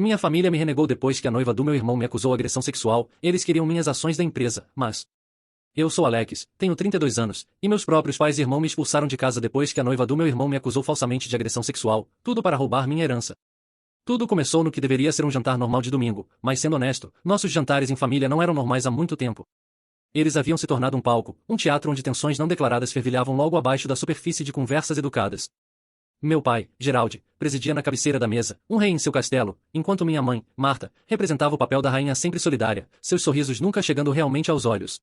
Minha família me renegou depois que a noiva do meu irmão me acusou de agressão sexual. Eles queriam minhas ações da empresa, mas... Eu sou Alex, tenho 32 anos, e meus próprios pais e irmão me expulsaram de casa depois que a noiva do meu irmão me acusou falsamente de agressão sexual, tudo para roubar minha herança. Tudo começou no que deveria ser um jantar normal de domingo, mas sendo honesto, nossos jantares em família não eram normais há muito tempo. Eles haviam se tornado um palco, um teatro onde tensões não declaradas fervilhavam logo abaixo da superfície de conversas educadas. Meu pai, Gerald, presidia na cabeceira da mesa, um rei em seu castelo, enquanto minha mãe, Marta, representava o papel da rainha sempre solidária, seus sorrisos nunca chegando realmente aos olhos.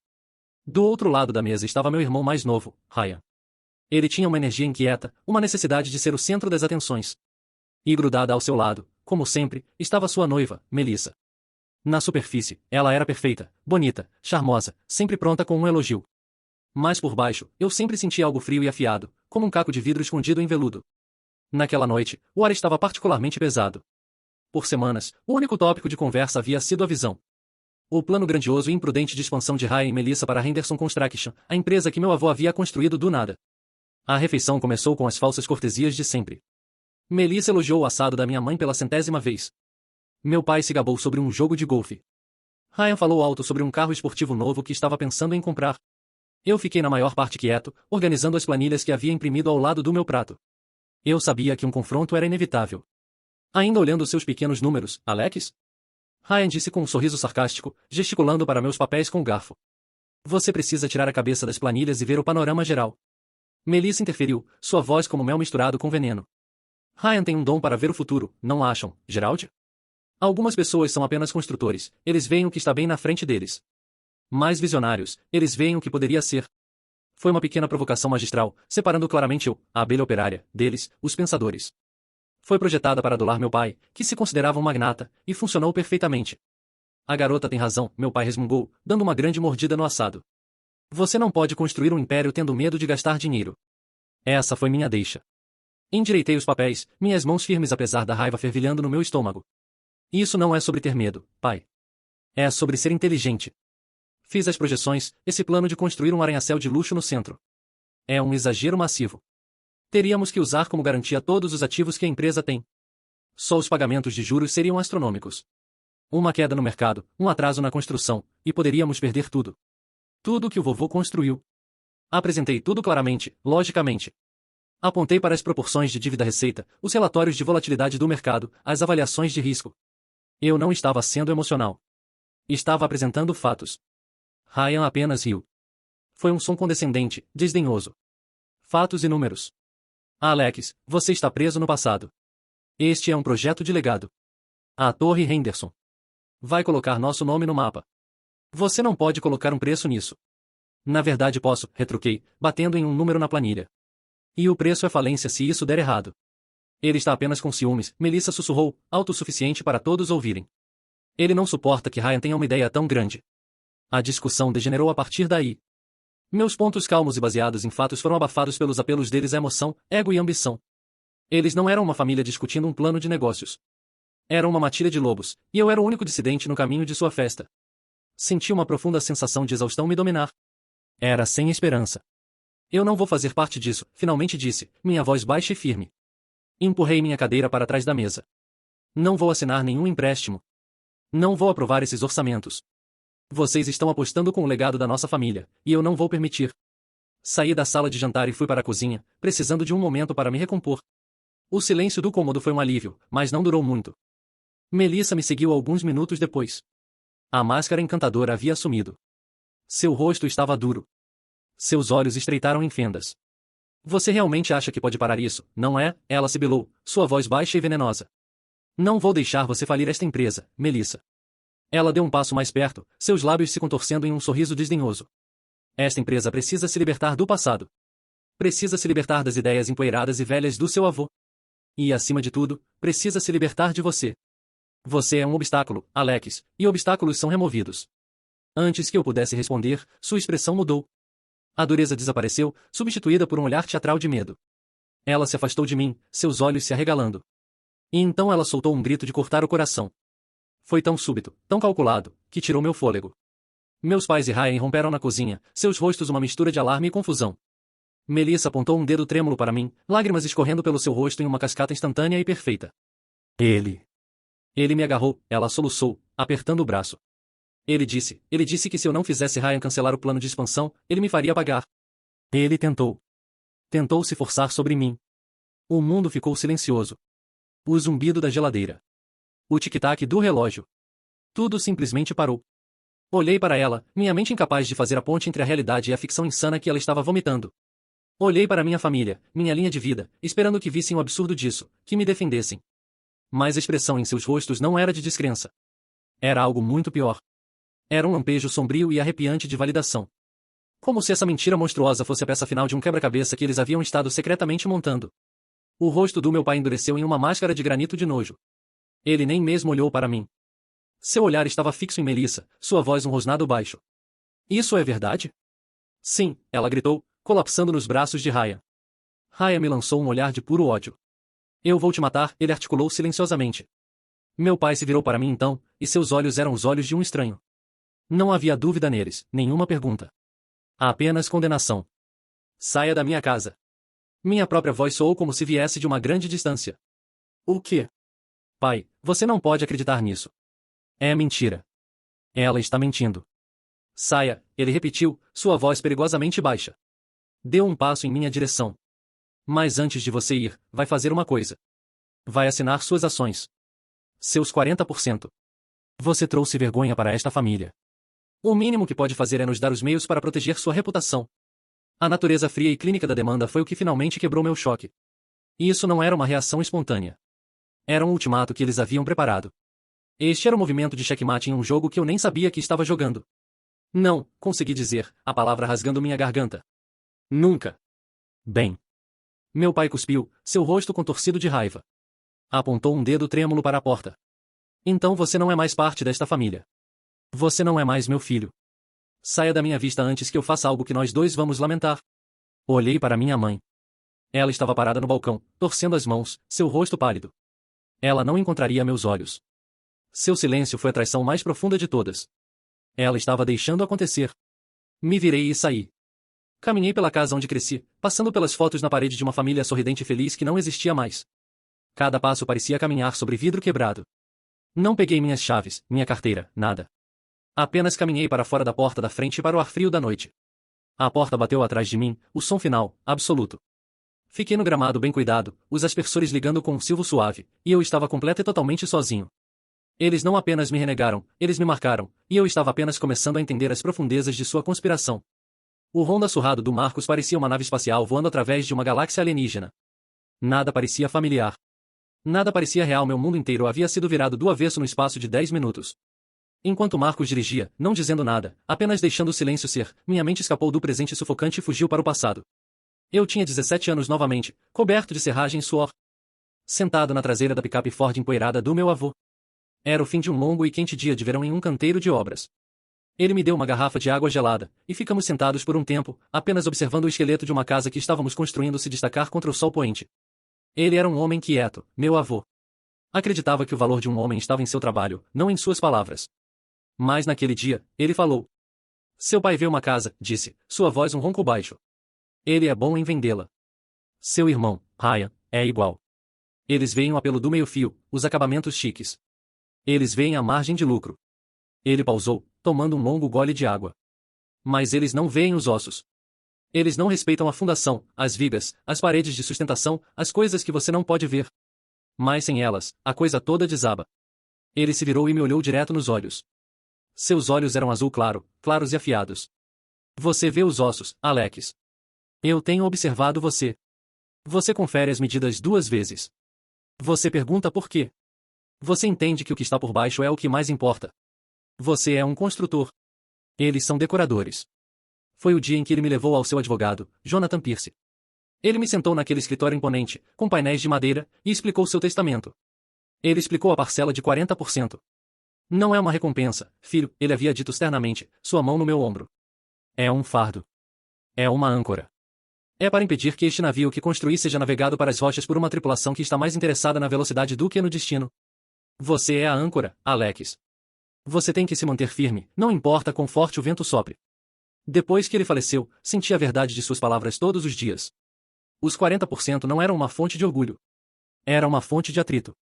Do outro lado da mesa estava meu irmão mais novo, Ryan. Ele tinha uma energia inquieta, uma necessidade de ser o centro das atenções. E grudada ao seu lado, como sempre, estava sua noiva, Melissa. Na superfície, ela era perfeita, bonita, charmosa, sempre pronta com um elogio. Mas por baixo, eu sempre sentia algo frio e afiado, como um caco de vidro escondido em veludo. Naquela noite, o ar estava particularmente pesado. Por semanas, o único tópico de conversa havia sido a visão. O plano grandioso e imprudente de expansão de Ryan e Melissa para a Henderson Construction, a empresa que meu avô havia construído do nada. A refeição começou com as falsas cortesias de sempre. Melissa elogiou o assado da minha mãe pela 100ª vez. Meu pai se gabou sobre um jogo de golfe. Ryan falou alto sobre um carro esportivo novo que estava pensando em comprar. Eu fiquei na maior parte quieto, organizando as planilhas que havia imprimido ao lado do meu prato. Eu sabia que um confronto era inevitável. Ainda olhando seus pequenos números, Alex? Ryan disse com um sorriso sarcástico, gesticulando para meus papéis com o garfo. Você precisa tirar a cabeça das planilhas e ver o panorama geral. Melissa interferiu, sua voz como mel misturado com veneno. Ryan tem um dom para ver o futuro, não acham, Gerald? Algumas pessoas são apenas construtores, eles veem o que está bem na frente deles. Mais visionários, eles veem o que poderia ser. Foi uma pequena provocação magistral, separando claramente eu, a abelha operária, deles, os pensadores. Foi projetada para adular meu pai, que se considerava um magnata, e funcionou perfeitamente. A garota tem razão, meu pai resmungou, dando uma grande mordida no assado. Você não pode construir um império tendo medo de gastar dinheiro. Essa foi minha deixa. Endireitei os papéis, minhas mãos firmes apesar da raiva fervilhando no meu estômago. Isso não é sobre ter medo, pai. É sobre ser inteligente. Fiz as projeções, esse plano de construir um arranha-céu de luxo no centro. É um exagero massivo. Teríamos que usar como garantia todos os ativos que a empresa tem. Só os pagamentos de juros seriam astronômicos. Uma queda no mercado, um atraso na construção, e poderíamos perder tudo. Tudo que o vovô construiu. Apresentei tudo claramente, logicamente. Apontei para as proporções de dívida-receita, os relatórios de volatilidade do mercado, as avaliações de risco. Eu não estava sendo emocional. Estava apresentando fatos. Ryan apenas riu. Foi um som condescendente, desdenhoso. Fatos e números. Alex, você está preso no passado. Este é um projeto de legado. A Torre Henderson. Vai colocar nosso nome no mapa. Você não pode colocar um preço nisso. Na verdade posso, retruquei, batendo em um número na planilha. E o preço é falência se isso der errado. Ele está apenas com ciúmes, Melissa sussurrou, alto o suficiente para todos ouvirem. Ele não suporta que Ryan tenha uma ideia tão grande. A discussão degenerou a partir daí. Meus pontos calmos e baseados em fatos foram abafados pelos apelos deles à emoção, ego e ambição. Eles não eram uma família discutindo um plano de negócios. Eram uma matilha de lobos, e eu era o único dissidente no caminho de sua festa. Senti uma profunda sensação de exaustão me dominar. Era sem esperança. Eu não vou fazer parte disso, finalmente disse, minha voz baixa e firme. Empurrei minha cadeira para trás da mesa. Não vou assinar nenhum empréstimo. Não vou aprovar esses orçamentos. Vocês estão apostando com o legado da nossa família, e eu não vou permitir. Saí da sala de jantar e fui para a cozinha, precisando de um momento para me recompor. O silêncio do cômodo foi um alívio, mas não durou muito. Melissa me seguiu alguns minutos depois. A máscara encantadora havia sumido. Seu rosto estava duro. Seus olhos estreitaram em fendas. Você realmente acha que pode parar isso, não é? Ela sibilou, sua voz baixa e venenosa. Não vou deixar você falir esta empresa, Melissa. Ela deu um passo mais perto, seus lábios se contorcendo em um sorriso desdenhoso. Esta empresa precisa se libertar do passado. Precisa se libertar das ideias empoeiradas e velhas do seu avô. E, acima de tudo, precisa se libertar de você. Você é um obstáculo, Alex, e obstáculos são removidos. Antes que eu pudesse responder, sua expressão mudou. A dureza desapareceu, substituída por um olhar teatral de medo. Ela se afastou de mim, seus olhos se arregalando. E então ela soltou um grito de cortar o coração. Foi tão súbito, tão calculado, que tirou meu fôlego. Meus pais e Ryan romperam na cozinha, seus rostos uma mistura de alarme e confusão. Melissa apontou um dedo trêmulo para mim, lágrimas escorrendo pelo seu rosto em uma cascata instantânea e perfeita. Ele Ele me agarrou, ela soluçou, apertando o braço. Ele disse que se eu não fizesse Ryan cancelar o plano de expansão, ele me faria pagar. Ele tentou. Tentou se forçar sobre mim. O mundo ficou silencioso. O zumbido da geladeira. O tic-tac do relógio. Tudo simplesmente parou. Olhei para ela, minha mente incapaz de fazer a ponte entre a realidade e a ficção insana que ela estava vomitando. Olhei para minha família, minha linha de vida, esperando que vissem o absurdo disso, que me defendessem. Mas a expressão em seus rostos não era de descrença. Era algo muito pior. Era um lampejo sombrio e arrepiante de validação. Como se essa mentira monstruosa fosse a peça final de um quebra-cabeça que eles haviam estado secretamente montando. O rosto do meu pai endureceu em uma máscara de granito de nojo. Ele nem mesmo olhou para mim. Seu olhar estava fixo em Melissa, sua voz um rosnado baixo. Isso é verdade? Sim, ela gritou, colapsando nos braços de Ryan. Ryan me lançou um olhar de puro ódio. Eu vou te matar, ele articulou silenciosamente. Meu pai se virou para mim então, e seus olhos eram os olhos de um estranho. Não havia dúvida neles, nenhuma pergunta. Apenas condenação. Saia da minha casa. Minha própria voz soou como se viesse de uma grande distância. O quê? Pai, você não pode acreditar nisso. É mentira. Ela está mentindo. Saia, ele repetiu, sua voz perigosamente baixa. Deu um passo em minha direção. Mas antes de você ir, vai fazer uma coisa. Vai assinar suas ações. Seus 40%. Você trouxe vergonha para esta família. O mínimo que pode fazer é nos dar os meios para proteger sua reputação. A natureza fria e clínica da demanda foi o que finalmente quebrou meu choque. E isso não era uma reação espontânea. Era um ultimato que eles haviam preparado. Este era o movimento de checkmate em um jogo que eu nem sabia que estava jogando. Não, consegui dizer, a palavra rasgando minha garganta. Nunca. Bem. Meu pai cuspiu, seu rosto contorcido de raiva. Apontou um dedo trêmulo para a porta. Então você não é mais parte desta família. Você não é mais meu filho. Saia da minha vista antes que eu faça algo que nós dois vamos lamentar. Olhei para minha mãe. Ela estava parada no balcão, torcendo as mãos, seu rosto pálido. Ela não encontraria meus olhos. Seu silêncio foi a traição mais profunda de todas. Ela estava deixando acontecer. Me virei e saí. Caminhei pela casa onde cresci, passando pelas fotos na parede de uma família sorridente e feliz que não existia mais. Cada passo parecia caminhar sobre vidro quebrado. Não peguei minhas chaves, minha carteira, nada. Apenas caminhei para fora da porta da frente e para o ar frio da noite. A porta bateu atrás de mim, o som final, absoluto. Fiquei no gramado bem cuidado, os aspersores ligando com um silvo suave, e eu estava completa e totalmente sozinho. Eles não apenas me renegaram, eles me marcaram, e eu estava apenas começando a entender as profundezas de sua conspiração. O ronda surrado do Marcos parecia uma nave espacial voando através de uma galáxia alienígena. Nada parecia familiar. Nada parecia real, meu mundo inteiro havia sido virado do avesso no espaço de 10 minutos. Enquanto Marcos dirigia, não dizendo nada, apenas deixando o silêncio ser, minha mente escapou do presente sufocante e fugiu para o passado. Eu tinha 17 anos novamente, coberto de serragem e suor. Sentado na traseira da picape Ford empoeirada do meu avô. Era o fim de um longo e quente dia de verão em um canteiro de obras. Ele me deu uma garrafa de água gelada, e ficamos sentados por um tempo, apenas observando o esqueleto de uma casa que estávamos construindo se destacar contra o sol poente. Ele era um homem quieto, meu avô. Acreditava que o valor de um homem estava em seu trabalho, não em suas palavras. Mas naquele dia, ele falou. Seu pai vê uma casa, disse, sua voz um ronco baixo. Ele é bom em vendê-la. Seu irmão, Ryan, é igual. Eles veem o apelo do meio-fio, os acabamentos chiques. Eles veem a margem de lucro. Ele pausou, tomando um longo gole de água. Mas eles não veem os ossos. Eles não respeitam a fundação, as vigas, as paredes de sustentação, as coisas que você não pode ver. Mas sem elas, a coisa toda desaba. Ele se virou e me olhou direto nos olhos. Seus olhos eram azul claro, claros e afiados. Você vê os ossos, Alex. Eu tenho observado você. Você confere as medidas 2 vezes. Você pergunta por quê. Você entende que o que está por baixo é o que mais importa. Você é um construtor. Eles são decoradores. Foi o dia em que ele me levou ao seu advogado, Jonathan Pierce. Ele me sentou naquele escritório imponente, com painéis de madeira, e explicou seu testamento. Ele explicou a parcela de 40%. Não é uma recompensa, filho, ele havia dito ternamente, sua mão no meu ombro. É um fardo. É uma âncora. É para impedir que este navio que construí seja navegado para as rochas por uma tripulação que está mais interessada na velocidade do que no destino. Você é a âncora, Alex. Você tem que se manter firme, não importa quão forte o vento sopre. Depois que ele faleceu, senti a verdade de suas palavras todos os dias. Os 40% não eram uma fonte de orgulho. Era uma fonte de atrito.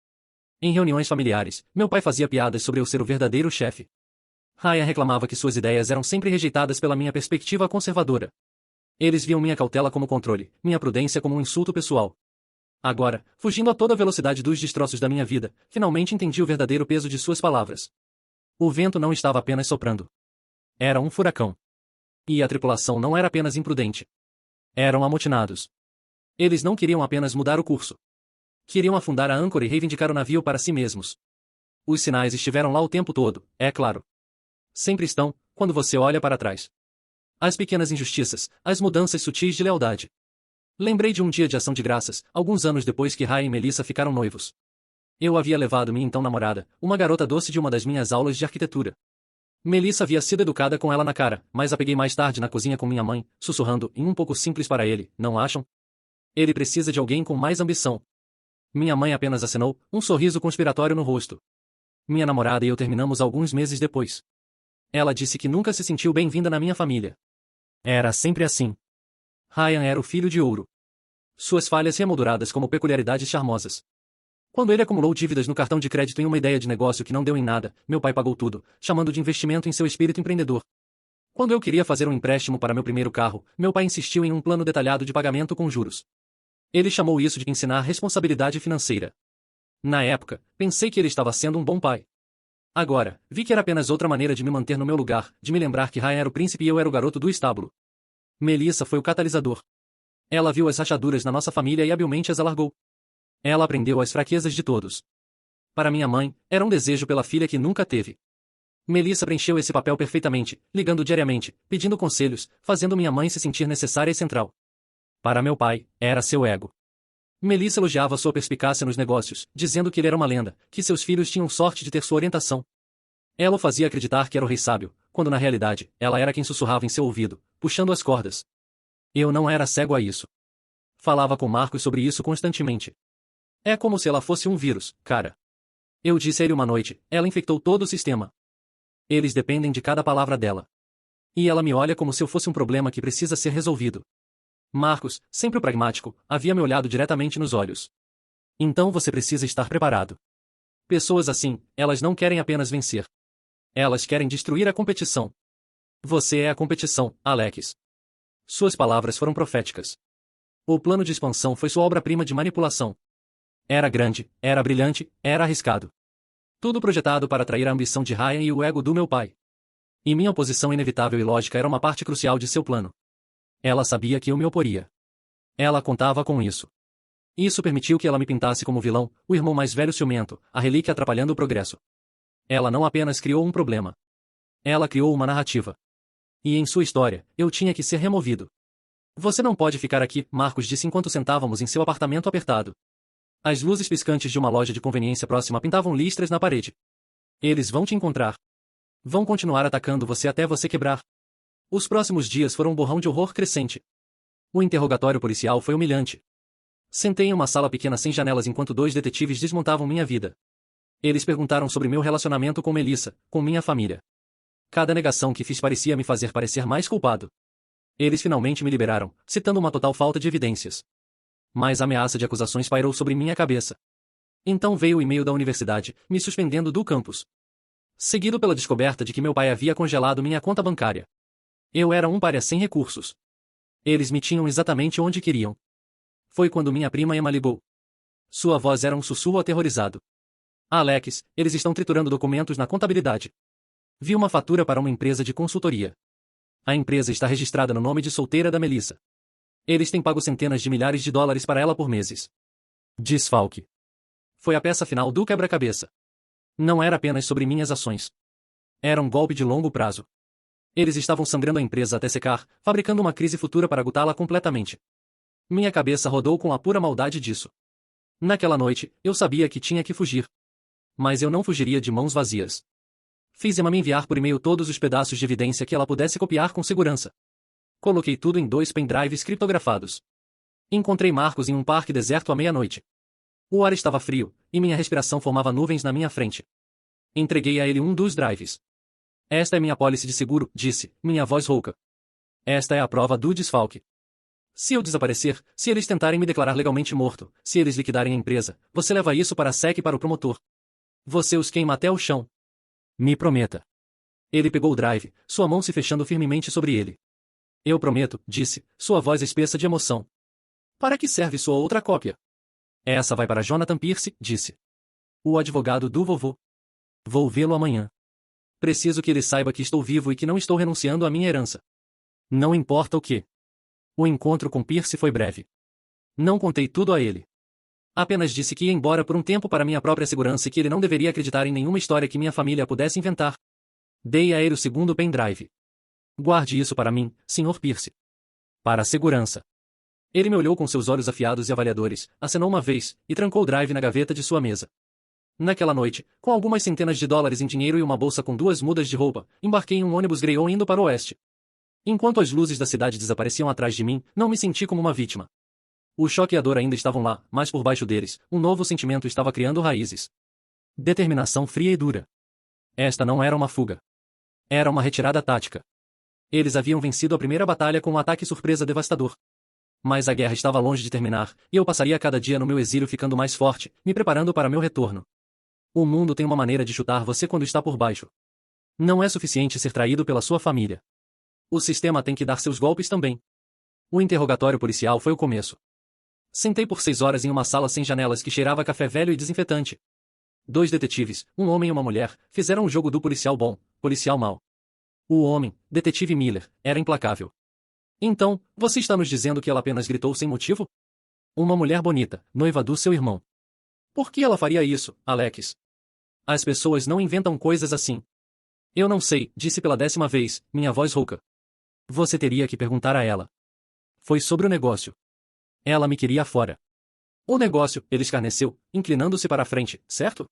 Em reuniões familiares, meu pai fazia piadas sobre eu ser o verdadeiro chefe. Ryan reclamava que suas ideias eram sempre rejeitadas pela minha perspectiva conservadora. Eles viam minha cautela como controle, minha prudência como um insulto pessoal. Agora, fugindo a toda velocidade dos destroços da minha vida, finalmente entendi o verdadeiro peso de suas palavras. O vento não estava apenas soprando. Era um furacão. E a tripulação não era apenas imprudente. Eram amotinados. Eles não queriam apenas mudar o curso. Queriam afundar a âncora e reivindicar o navio para si mesmos. Os sinais estiveram lá o tempo todo, é claro. Sempre estão, quando você olha para trás. As pequenas injustiças, as mudanças sutis de lealdade. Lembrei de um dia de ação de graças, alguns anos depois que Ryan e Melissa ficaram noivos. Eu havia levado minha então namorada, uma garota doce de uma das minhas aulas de arquitetura. Melissa havia sido educada com ela na cara, mas a peguei mais tarde na cozinha com minha mãe, sussurrando, em um pouco simples para ele, não acham? Ele precisa de alguém com mais ambição. Minha mãe apenas acenou, um sorriso conspiratório no rosto. Minha namorada e eu terminamos alguns meses depois. Ela disse que nunca se sentiu bem-vinda na minha família. Era sempre assim. Ryan era o filho de ouro. Suas falhas remolduradas como peculiaridades charmosas. Quando ele acumulou dívidas no cartão de crédito em uma ideia de negócio que não deu em nada, meu pai pagou tudo, chamando de investimento em seu espírito empreendedor. Quando eu queria fazer um empréstimo para meu primeiro carro, meu pai insistiu em um plano detalhado de pagamento com juros. Ele chamou isso de ensinar responsabilidade financeira. Na época, pensei que ele estava sendo um bom pai. Agora, vi que era apenas outra maneira de me manter no meu lugar, de me lembrar que Ryan era o príncipe e eu era o garoto do estábulo. Melissa foi o catalisador. Ela viu as rachaduras na nossa família e habilmente as alargou. Ela aprendeu as fraquezas de todos. Para minha mãe, era um desejo pela filha que nunca teve. Melissa preencheu esse papel perfeitamente, ligando diariamente, pedindo conselhos, fazendo minha mãe se sentir necessária e central. Para meu pai, era seu ego. Melissa elogiava sua perspicácia nos negócios, dizendo que ele era uma lenda, que seus filhos tinham sorte de ter sua orientação. Ela o fazia acreditar que era o rei sábio, quando na realidade, ela era quem sussurrava em seu ouvido, puxando as cordas. Eu não era cego a isso. Falava com Marcos sobre isso constantemente. É como se ela fosse um vírus, cara. Eu disse a ele uma noite, ela infectou todo o sistema. Eles dependem de cada palavra dela. E ela me olha como se eu fosse um problema que precisa ser resolvido. Marcos, sempre o pragmático, havia me olhado diretamente nos olhos. Então você precisa estar preparado. Pessoas assim, elas não querem apenas vencer. Elas querem destruir a competição. Você é a competição, Alex. Suas palavras foram proféticas. O plano de expansão foi sua obra-prima de manipulação. Era grande, era brilhante, era arriscado. Tudo projetado para atrair a ambição de Ryan e o ego do meu pai. E minha oposição inevitável e lógica era uma parte crucial de seu plano. Ela sabia que eu me oporia. Ela contava com isso. Isso permitiu que ela me pintasse como vilão, o irmão mais velho ciumento, a relíquia atrapalhando o progresso. Ela não apenas criou um problema. Ela criou uma narrativa. E em sua história, eu tinha que ser removido. Você não pode ficar aqui, Marcos disse enquanto sentávamos em seu apartamento apertado. As luzes piscantes de uma loja de conveniência próxima pintavam listras na parede. Eles vão te encontrar. Vão continuar atacando você até você quebrar. Os próximos dias foram um borrão de horror crescente. O interrogatório policial foi humilhante. Sentei em uma sala pequena sem janelas enquanto dois detetives desmontavam minha vida. Eles perguntaram sobre meu relacionamento com Melissa, com minha família. Cada negação que fiz parecia me fazer parecer mais culpado. Eles finalmente me liberaram, citando uma total falta de evidências. Mas a ameaça de acusações pairou sobre minha cabeça. Então veio o e-mail da universidade, me suspendendo do campus. Seguido pela descoberta de que meu pai havia congelado minha conta bancária. Eu era um pária sem recursos. Eles me tinham exatamente onde queriam. Foi quando minha prima Emma ligou. Sua voz era um sussurro aterrorizado. Alex, eles estão triturando documentos na contabilidade. Vi uma fatura para uma empresa de consultoria. A empresa está registrada no nome de solteira da Melissa. Eles têm pago centenas de milhares de dólares para ela por meses. Desfalque. Foi a peça final do quebra-cabeça. Não era apenas sobre minhas ações. Era um golpe de longo prazo. Eles estavam sangrando a empresa até secar, fabricando uma crise futura para agotá-la completamente. Minha cabeça rodou com a pura maldade disso. Naquela noite, eu sabia que tinha que fugir. Mas eu não fugiria de mãos vazias. Fiz Emma me enviar por e-mail todos os pedaços de evidência que ela pudesse copiar com segurança. Coloquei tudo em 2 pendrives criptografados. Encontrei Marcos em um parque deserto à meia-noite. O ar estava frio, e minha respiração formava nuvens na minha frente. Entreguei a ele um dos drives. Esta é minha apólice de seguro, disse, minha voz rouca. Esta é a prova do desfalque. Se eu desaparecer, se eles tentarem me declarar legalmente morto, se eles liquidarem a empresa, você leva isso para a SEC e para o promotor. Você os queima até o chão. Me prometa. Ele pegou o drive, sua mão se fechando firmemente sobre ele. Eu prometo, disse, sua voz espessa de emoção. Para que serve sua outra cópia? Essa vai para Jonathan Pierce, disse. O advogado do vovô. Vou vê-lo amanhã. Preciso que ele saiba que estou vivo e que não estou renunciando à minha herança. Não importa o que. O encontro com Pierce foi breve. Não contei tudo a ele. Apenas disse que ia embora por um tempo para minha própria segurança e que ele não deveria acreditar em nenhuma história que minha família pudesse inventar. Dei a ele o segundo pendrive. Guarde isso para mim, Sr. Pierce. Para a segurança. Ele me olhou com seus olhos afiados e avaliadores, acenou uma vez, e trancou o drive na gaveta de sua mesa. Naquela noite, com algumas centenas de dólares em dinheiro e uma bolsa com 2 mudas de roupa, embarquei em um ônibus Greyhound indo para o oeste. Enquanto as luzes da cidade desapareciam atrás de mim, não me senti como uma vítima. O choque e a dor ainda estavam lá, mas por baixo deles, um novo sentimento estava criando raízes. Determinação fria e dura. Esta não era uma fuga. Era uma retirada tática. Eles haviam vencido a primeira batalha com um ataque surpresa devastador. Mas a guerra estava longe de terminar, e eu passaria cada dia no meu exílio ficando mais forte, me preparando para meu retorno. O mundo tem uma maneira de chutar você quando está por baixo. Não é suficiente ser traído pela sua família. O sistema tem que dar seus golpes também. O interrogatório policial foi o começo. Sentei por 6 horas em uma sala sem janelas que cheirava a café velho e desinfetante. 2 detetives, um homem e uma mulher, fizeram o jogo do policial bom, policial mau. O homem, detetive Miller, era implacável. Então, você está nos dizendo que ela apenas gritou sem motivo? Uma mulher bonita, noiva do seu irmão. Por que ela faria isso, Alex? As pessoas não inventam coisas assim. Eu não sei, disse pela 10ª vez, minha voz rouca. Você teria que perguntar a ela. Foi sobre o negócio. Ela me queria fora. O negócio, ele escarneceu, inclinando-se para a frente, certo?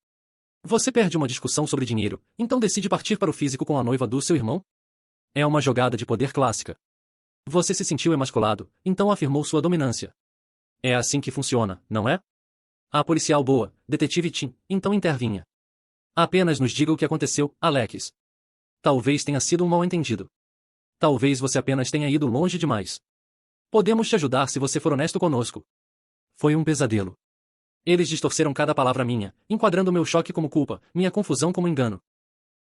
Você perde uma discussão sobre dinheiro, então decide partir para o físico com a noiva do seu irmão? É uma jogada de poder clássica. Você se sentiu emasculado, então afirmou sua dominância. É assim que funciona, não é? A policial boa, detetive Tim, então intervinha. Apenas nos diga o que aconteceu, Alex. Talvez tenha sido um mal-entendido. Talvez você apenas tenha ido longe demais. Podemos te ajudar se você for honesto conosco. Foi um pesadelo. Eles distorceram cada palavra minha, enquadrando meu choque como culpa, minha confusão como engano.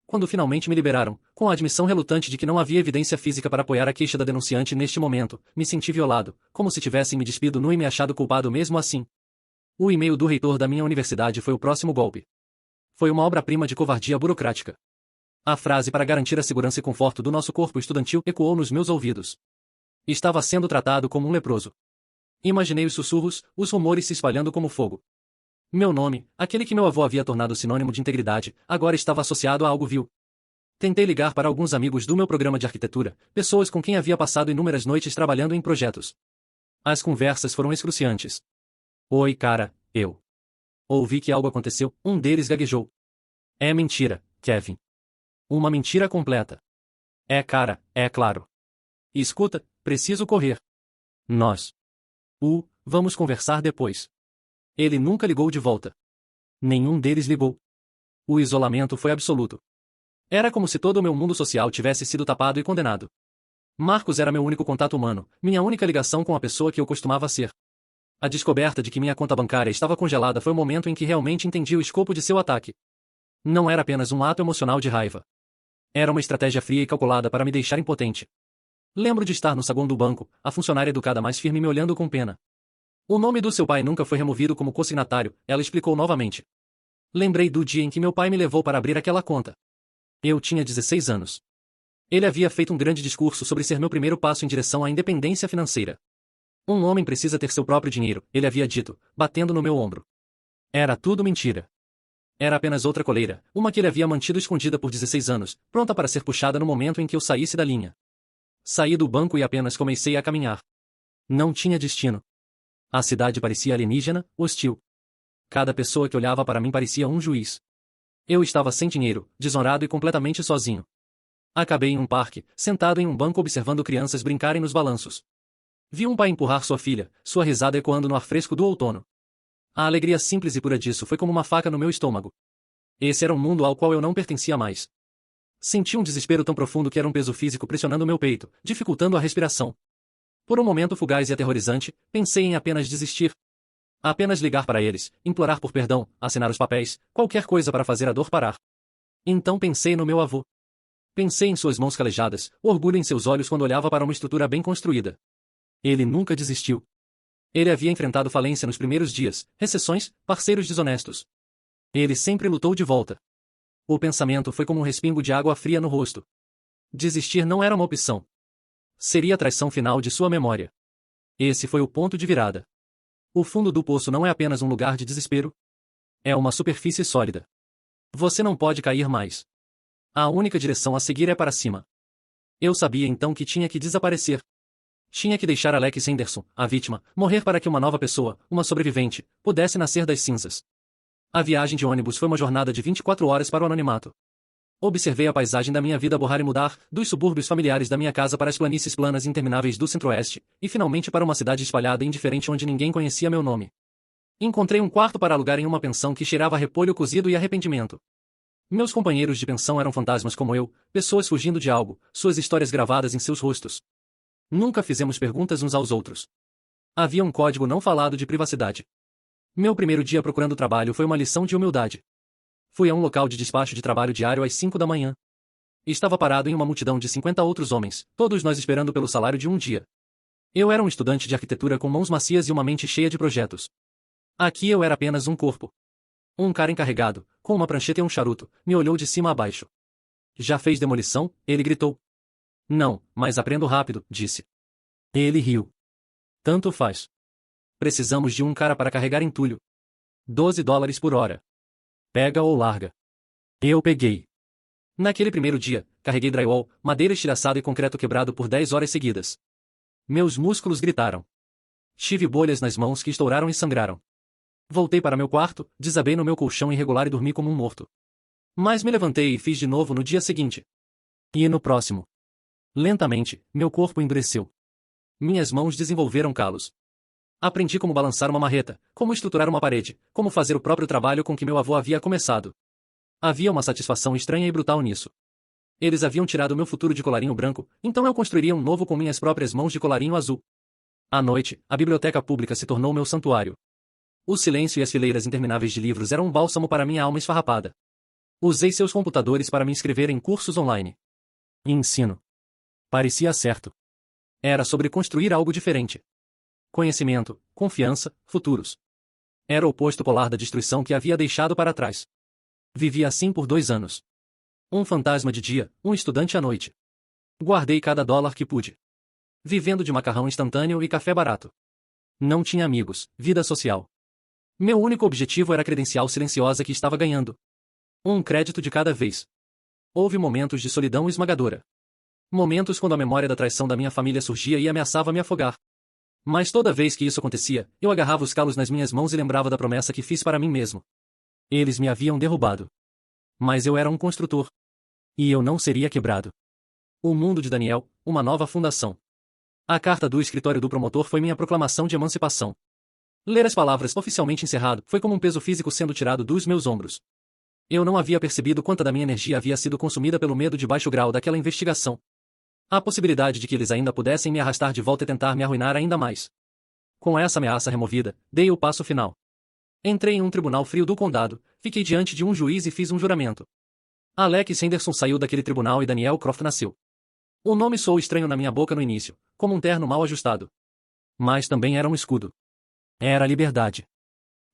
Quando finalmente me liberaram, com a admissão relutante de que não havia evidência física para apoiar a queixa da denunciante neste momento, me senti violado, como se tivessem me despido nu e me achado culpado mesmo assim. O e-mail do reitor da minha universidade foi o próximo golpe. Foi uma obra-prima de covardia burocrática. A frase para garantir a segurança e conforto do nosso corpo estudantil ecoou nos meus ouvidos. Estava sendo tratado como um leproso. Imaginei os sussurros, os rumores se espalhando como fogo. Meu nome, aquele que meu avô havia tornado sinônimo de integridade, agora estava associado a algo vil. Tentei ligar para alguns amigos do meu programa de arquitetura, pessoas com quem havia passado inúmeras noites trabalhando em projetos. As conversas foram excruciantes. Oi, cara, eu. Ouvi que algo aconteceu, um deles gaguejou. É mentira, Kevin. Uma mentira completa. É, cara, é claro. Escuta, preciso correr. Nós. Vamos conversar depois. Ele nunca ligou de volta. Nenhum deles ligou. O isolamento foi absoluto. Era como se todo o meu mundo social tivesse sido tapado e condenado. Marcos era meu único contato humano, minha única ligação com a pessoa que eu costumava ser. A descoberta de que minha conta bancária estava congelada foi o momento em que realmente entendi o escopo de seu ataque. Não era apenas um ato emocional de raiva. Era uma estratégia fria e calculada para me deixar impotente. Lembro de estar no saguão do banco, a funcionária educada mais firme me olhando com pena. O nome do seu pai nunca foi removido como consignatário, ela explicou novamente. Lembrei do dia em que meu pai me levou para abrir aquela conta. Eu tinha 16 anos. Ele havia feito um grande discurso sobre ser meu primeiro passo em direção à independência financeira. Um homem precisa ter seu próprio dinheiro, ele havia dito, batendo no meu ombro. Era tudo mentira. Era apenas outra coleira, uma que ele havia mantido escondida por 16 anos, pronta para ser puxada no momento em que eu saísse da linha. Saí do banco e apenas comecei a caminhar. Não tinha destino. A cidade parecia alienígena, hostil. Cada pessoa que olhava para mim parecia um juiz. Eu estava sem dinheiro, desonrado e completamente sozinho. Acabei em um parque, sentado em um banco observando crianças brincarem nos balanços. Vi um pai empurrar sua filha, sua risada ecoando no ar fresco do outono. A alegria simples e pura disso foi como uma faca no meu estômago. Esse era um mundo ao qual eu não pertencia mais. Senti um desespero tão profundo que era um peso físico pressionando meu peito, dificultando a respiração. Por um momento fugaz e aterrorizante, pensei em apenas desistir. Apenas ligar para eles, implorar por perdão, assinar os papéis, qualquer coisa para fazer a dor parar. Então pensei no meu avô. Pensei em suas mãos calejadas, o orgulho em seus olhos quando olhava para uma estrutura bem construída. Ele nunca desistiu. Ele havia enfrentado falência nos primeiros dias, recessões, parceiros desonestos. Ele sempre lutou de volta. O pensamento foi como um respingo de água fria no rosto. Desistir não era uma opção. Seria a traição final de sua memória. Esse foi o ponto de virada. O fundo do poço não é apenas um lugar de desespero. É uma superfície sólida. Você não pode cair mais. A única direção a seguir é para cima. Eu sabia então que tinha que desaparecer. Tinha que deixar Alex Henderson, a vítima, morrer para que uma nova pessoa, uma sobrevivente, pudesse nascer das cinzas. A viagem de ônibus foi uma jornada de 24 horas para o anonimato. Observei a paisagem da minha vida borrar e mudar, dos subúrbios familiares da minha casa para as planícies planas intermináveis do centro-oeste, e finalmente para uma cidade espalhada e indiferente onde ninguém conhecia meu nome. Encontrei um quarto para alugar em uma pensão que cheirava a repolho cozido e arrependimento. Meus companheiros de pensão eram fantasmas como eu, pessoas fugindo de algo, suas histórias gravadas em seus rostos. Nunca fizemos perguntas uns aos outros. Havia um código não falado de privacidade. Meu primeiro dia procurando trabalho foi uma lição de humildade. Fui a um local de despacho de trabalho diário às 5 da manhã. Estava parado em uma multidão de 50 outros homens, todos nós esperando pelo salário de um dia. Eu era um estudante de arquitetura com mãos macias e uma mente cheia de projetos. Aqui eu era apenas um corpo. Um cara encarregado, com uma prancheta e um charuto, me olhou de cima a baixo. Já fez demolição? Ele gritou. Não, mas aprendo rápido, disse. Ele riu. Tanto faz. Precisamos de um cara para carregar entulho. $12 por hora. Pega ou larga. Eu peguei. Naquele primeiro dia, carreguei drywall, madeira estilhaçada e concreto quebrado por 10 horas seguidas. Meus músculos gritaram. Tive bolhas nas mãos que estouraram e sangraram. Voltei para meu quarto, desabei no meu colchão irregular e dormi como um morto. Mas me levantei e fiz de novo no dia seguinte. E no próximo. Lentamente, meu corpo endureceu. Minhas mãos desenvolveram calos. Aprendi como balançar uma marreta, como estruturar uma parede, como fazer o próprio trabalho com que meu avô havia começado. Havia uma satisfação estranha e brutal nisso. Eles haviam tirado meu futuro de colarinho branco, então eu construiria um novo com minhas próprias mãos de colarinho azul. À noite, a biblioteca pública se tornou meu santuário. O silêncio e as fileiras intermináveis de livros eram um bálsamo para minha alma esfarrapada. Usei seus computadores para me inscrever em cursos online. Ensino. Parecia certo. Era sobre construir algo diferente. Conhecimento, confiança, futuros. Era o oposto polar da destruição que havia deixado para trás. Vivi assim por 2 anos. Um fantasma de dia, um estudante à noite. Guardei cada dólar que pude. Vivendo de macarrão instantâneo e café barato. Não tinha amigos, vida social. Meu único objetivo era a credencial silenciosa que estava ganhando. Um crédito de cada vez. Houve momentos de solidão esmagadora. Momentos quando a memória da traição da minha família surgia e ameaçava me afogar. Mas toda vez que isso acontecia, eu agarrava os calos nas minhas mãos e lembrava da promessa que fiz para mim mesmo. Eles me haviam derrubado. Mas eu era um construtor. E eu não seria quebrado. O mundo de Daniel, uma nova fundação. A carta do escritório do promotor foi minha proclamação de emancipação. Ler as palavras oficialmente encerrado foi como um peso físico sendo tirado dos meus ombros. Eu não havia percebido quanta da minha energia havia sido consumida pelo medo de baixo grau daquela investigação. A possibilidade de que eles ainda pudessem me arrastar de volta e tentar me arruinar ainda mais. Com essa ameaça removida, dei o passo final. Entrei em um tribunal frio do condado, fiquei diante de um juiz e fiz um juramento. Alex Henderson saiu daquele tribunal e Daniel Croft nasceu. O nome soou estranho na minha boca no início, como um terno mal ajustado. Mas também era um escudo. Era a liberdade.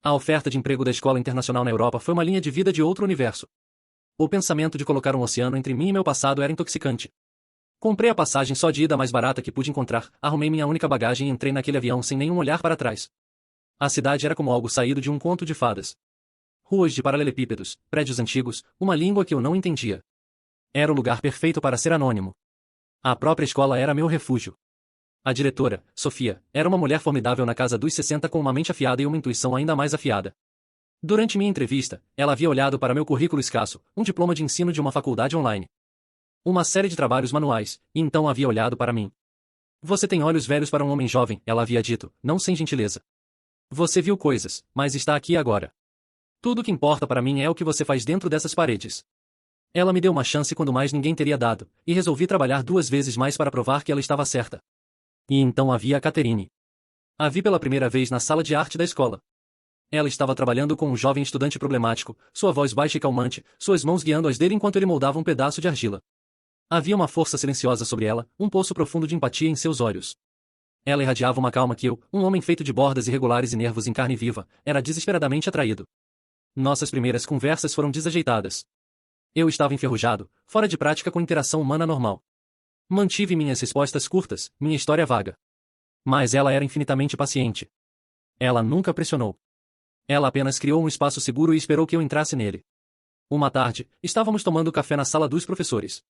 A oferta de emprego da escola internacional na Europa foi uma linha de vida de outro universo. O pensamento de colocar um oceano entre mim e meu passado era intoxicante. Comprei a passagem só de ida mais barata que pude encontrar, arrumei minha única bagagem e entrei naquele avião sem nenhum olhar para trás. A cidade era como algo saído de um conto de fadas. Ruas de paralelepípedos, prédios antigos, uma língua que eu não entendia. Era o lugar perfeito para ser anônimo. A própria escola era meu refúgio. A diretora, Sofia, era uma mulher formidável na casa dos 60 com uma mente afiada e uma intuição ainda mais afiada. Durante minha entrevista, ela havia olhado para meu currículo escasso, um diploma de ensino de uma faculdade online. Uma série de trabalhos manuais, e então havia olhado para mim. Você tem olhos velhos para um homem jovem, ela havia dito, não sem gentileza. Você viu coisas, mas está aqui agora. Tudo o que importa para mim é o que você faz dentro dessas paredes. Ela me deu uma chance quando mais ninguém teria dado, e resolvi trabalhar 2 vezes mais para provar que ela estava certa. E então havia a Catherine. A vi pela primeira vez na sala de arte da escola. Ela estava trabalhando com um jovem estudante problemático, sua voz baixa e calmante, suas mãos guiando as dele enquanto ele moldava um pedaço de argila. Havia uma força silenciosa sobre ela, um poço profundo de empatia em seus olhos. Ela irradiava uma calma que eu, um homem feito de bordas irregulares e nervos em carne viva, era desesperadamente atraído. Nossas primeiras conversas foram desajeitadas. Eu estava enferrujado, fora de prática com interação humana normal. Mantive minhas respostas curtas, minha história vaga. Mas ela era infinitamente paciente. Ela nunca pressionou. Ela apenas criou um espaço seguro e esperou que eu entrasse nele. Uma tarde, estávamos tomando café na sala dos professores.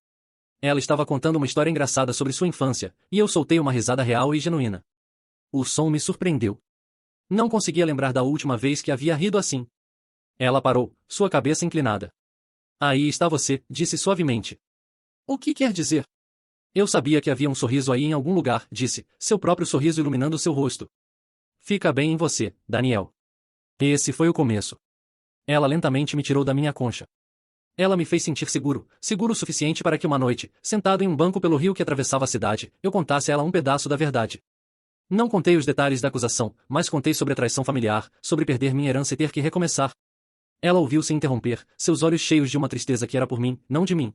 Ela estava contando uma história engraçada sobre sua infância, e eu soltei uma risada real e genuína. O som me surpreendeu. Não conseguia lembrar da última vez que havia rido assim. Ela parou, sua cabeça inclinada. Aí está você, disse suavemente. O que quer dizer? Eu sabia que havia um sorriso aí em algum lugar, disse, seu próprio sorriso iluminando seu rosto. Fica bem em você, Daniel. Esse foi o começo. Ela lentamente me tirou da minha concha. Ela me fez sentir seguro, seguro o suficiente para que uma noite, sentado em um banco pelo rio que atravessava a cidade, eu contasse a ela um pedaço da verdade. Não contei os detalhes da acusação, mas contei sobre a traição familiar, sobre perder minha herança e ter que recomeçar. Ela ouviu sem interromper, seus olhos cheios de uma tristeza que era por mim, não de mim.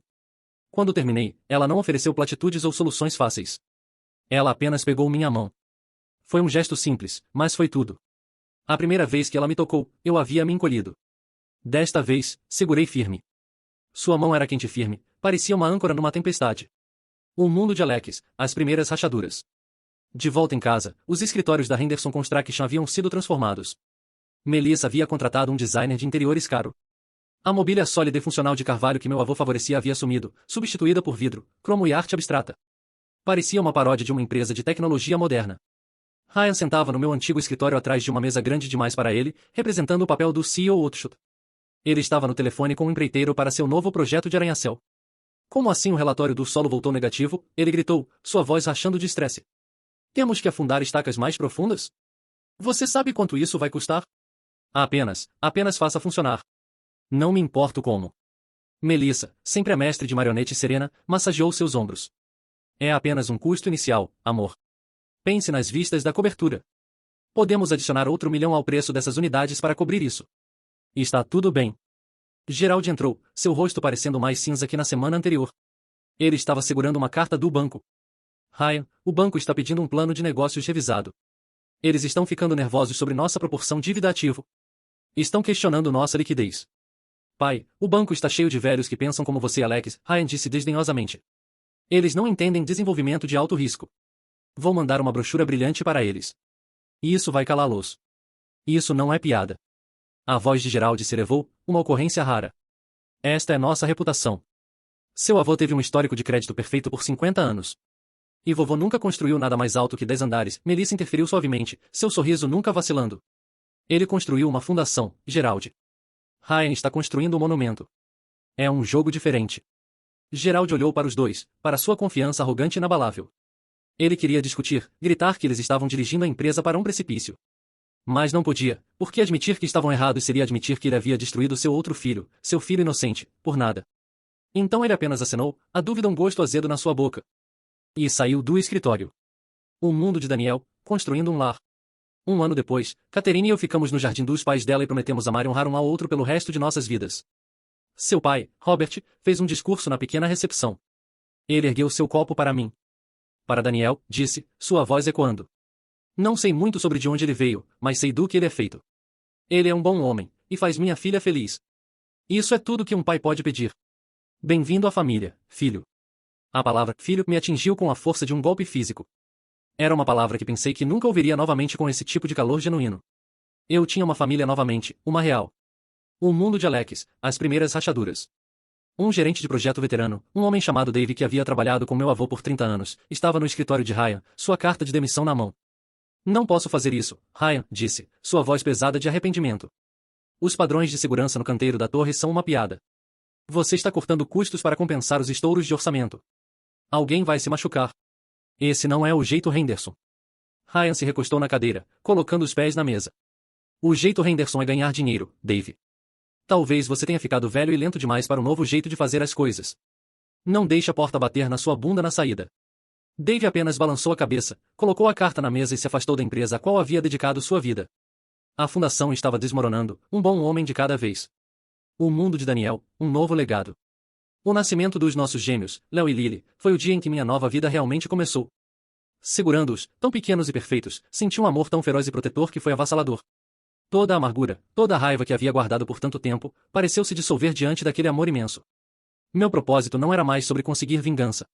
Quando terminei, ela não ofereceu platitudes ou soluções fáceis. Ela apenas pegou minha mão. Foi um gesto simples, mas foi tudo. A primeira vez que ela me tocou, eu havia me encolhido. Desta vez, segurei firme. Sua mão era quente e firme, parecia uma âncora numa tempestade. O mundo de Alex, as primeiras rachaduras. De volta em casa, os escritórios da Henderson Construction haviam sido transformados. Melissa havia contratado um designer de interiores caro. A mobília sólida e funcional de carvalho que meu avô favorecia havia sumido, substituída por vidro, cromo e arte abstrata. Parecia uma paródia de uma empresa de tecnologia moderna. Ryan sentava no meu antigo escritório atrás de uma mesa grande demais para ele, representando o papel do CEO Outshot. Ele estava no telefone com um empreiteiro para seu novo projeto de arranha-céu. Como assim o relatório do solo voltou negativo? Ele gritou, sua voz rachando de estresse. Temos que afundar estacas mais profundas? Você sabe quanto isso vai custar? Apenas faça funcionar. Não me importo como. Melissa, sempre a mestre de marionete serena, massageou seus ombros. É apenas um custo inicial, amor. Pense nas vistas da cobertura. Podemos adicionar outro 1 milhão ao preço dessas unidades para cobrir isso. Está tudo bem. Gerald entrou, seu rosto parecendo mais cinza que na semana anterior. Ele estava segurando uma carta do banco. Ryan, o banco está pedindo um plano de negócios revisado. Eles estão ficando nervosos sobre nossa proporção dívida-ativo. Estão questionando nossa liquidez. Pai, o banco está cheio de velhos que pensam como você, Alex, Ryan disse desdenhosamente. Eles não entendem desenvolvimento de alto risco. Vou mandar uma brochura brilhante para eles. E isso vai calá-los. Isso não é piada. A voz de Gerald se elevou, uma ocorrência rara. Esta é nossa reputação. Seu avô teve um histórico de crédito perfeito por 50 anos. E vovô nunca construiu nada mais alto que 10 andares, Melissa interferiu suavemente, seu sorriso nunca vacilando. Ele construiu uma fundação, Gerald. Ryan está construindo um monumento. É um jogo diferente. Gerald olhou para os dois, para sua confiança arrogante e inabalável. Ele queria discutir, gritar que eles estavam dirigindo a empresa para um precipício. Mas não podia, porque admitir que estavam errados seria admitir que ele havia destruído seu outro filho, seu filho inocente, por nada. Então ele apenas acenou, a dúvida um gosto azedo na sua boca. E saiu do escritório. O mundo de Daniel, construindo um lar. Um ano depois, Catherine e eu ficamos no jardim dos pais dela e prometemos amar e honrar um ao outro pelo resto de nossas vidas. Seu pai, Robert, fez um discurso na pequena recepção. Ele ergueu seu copo para mim. Para Daniel, disse, sua voz ecoando. Não sei muito sobre de onde ele veio, mas sei do que ele é feito. Ele é um bom homem, e faz minha filha feliz. Isso é tudo que um pai pode pedir. Bem-vindo à família, filho. A palavra filho me atingiu com a força de um golpe físico. Era uma palavra que pensei que nunca ouviria novamente com esse tipo de calor genuíno. Eu tinha uma família novamente, uma real. O mundo de Alex, as primeiras rachaduras. Um gerente de projeto veterano, um homem chamado Dave que havia trabalhado com meu avô por 30 anos, estava no escritório de Ryan, sua carta de demissão na mão. Não posso fazer isso, Ryan, disse, sua voz pesada de arrependimento. Os padrões de segurança no canteiro da torre são uma piada. Você está cortando custos para compensar os estouros de orçamento. Alguém vai se machucar. Esse não é o jeito Henderson. Ryan se recostou na cadeira, colocando os pés na mesa. O jeito Henderson é ganhar dinheiro, Dave. Talvez você tenha ficado velho e lento demais para um novo jeito de fazer as coisas. Não deixe a porta bater na sua bunda na saída. Dave apenas balançou a cabeça, colocou a carta na mesa e se afastou da empresa a qual havia dedicado sua vida. A fundação estava desmoronando, um bom homem de cada vez. O mundo de Daniel, um novo legado. O nascimento dos nossos gêmeos, Léo e Lily, foi o dia em que minha nova vida realmente começou. Segurando-os, tão pequenos e perfeitos, senti um amor tão feroz e protetor que foi avassalador. Toda a amargura, toda a raiva que havia guardado por tanto tempo, pareceu se dissolver diante daquele amor imenso. Meu propósito não era mais sobre conseguir vingança.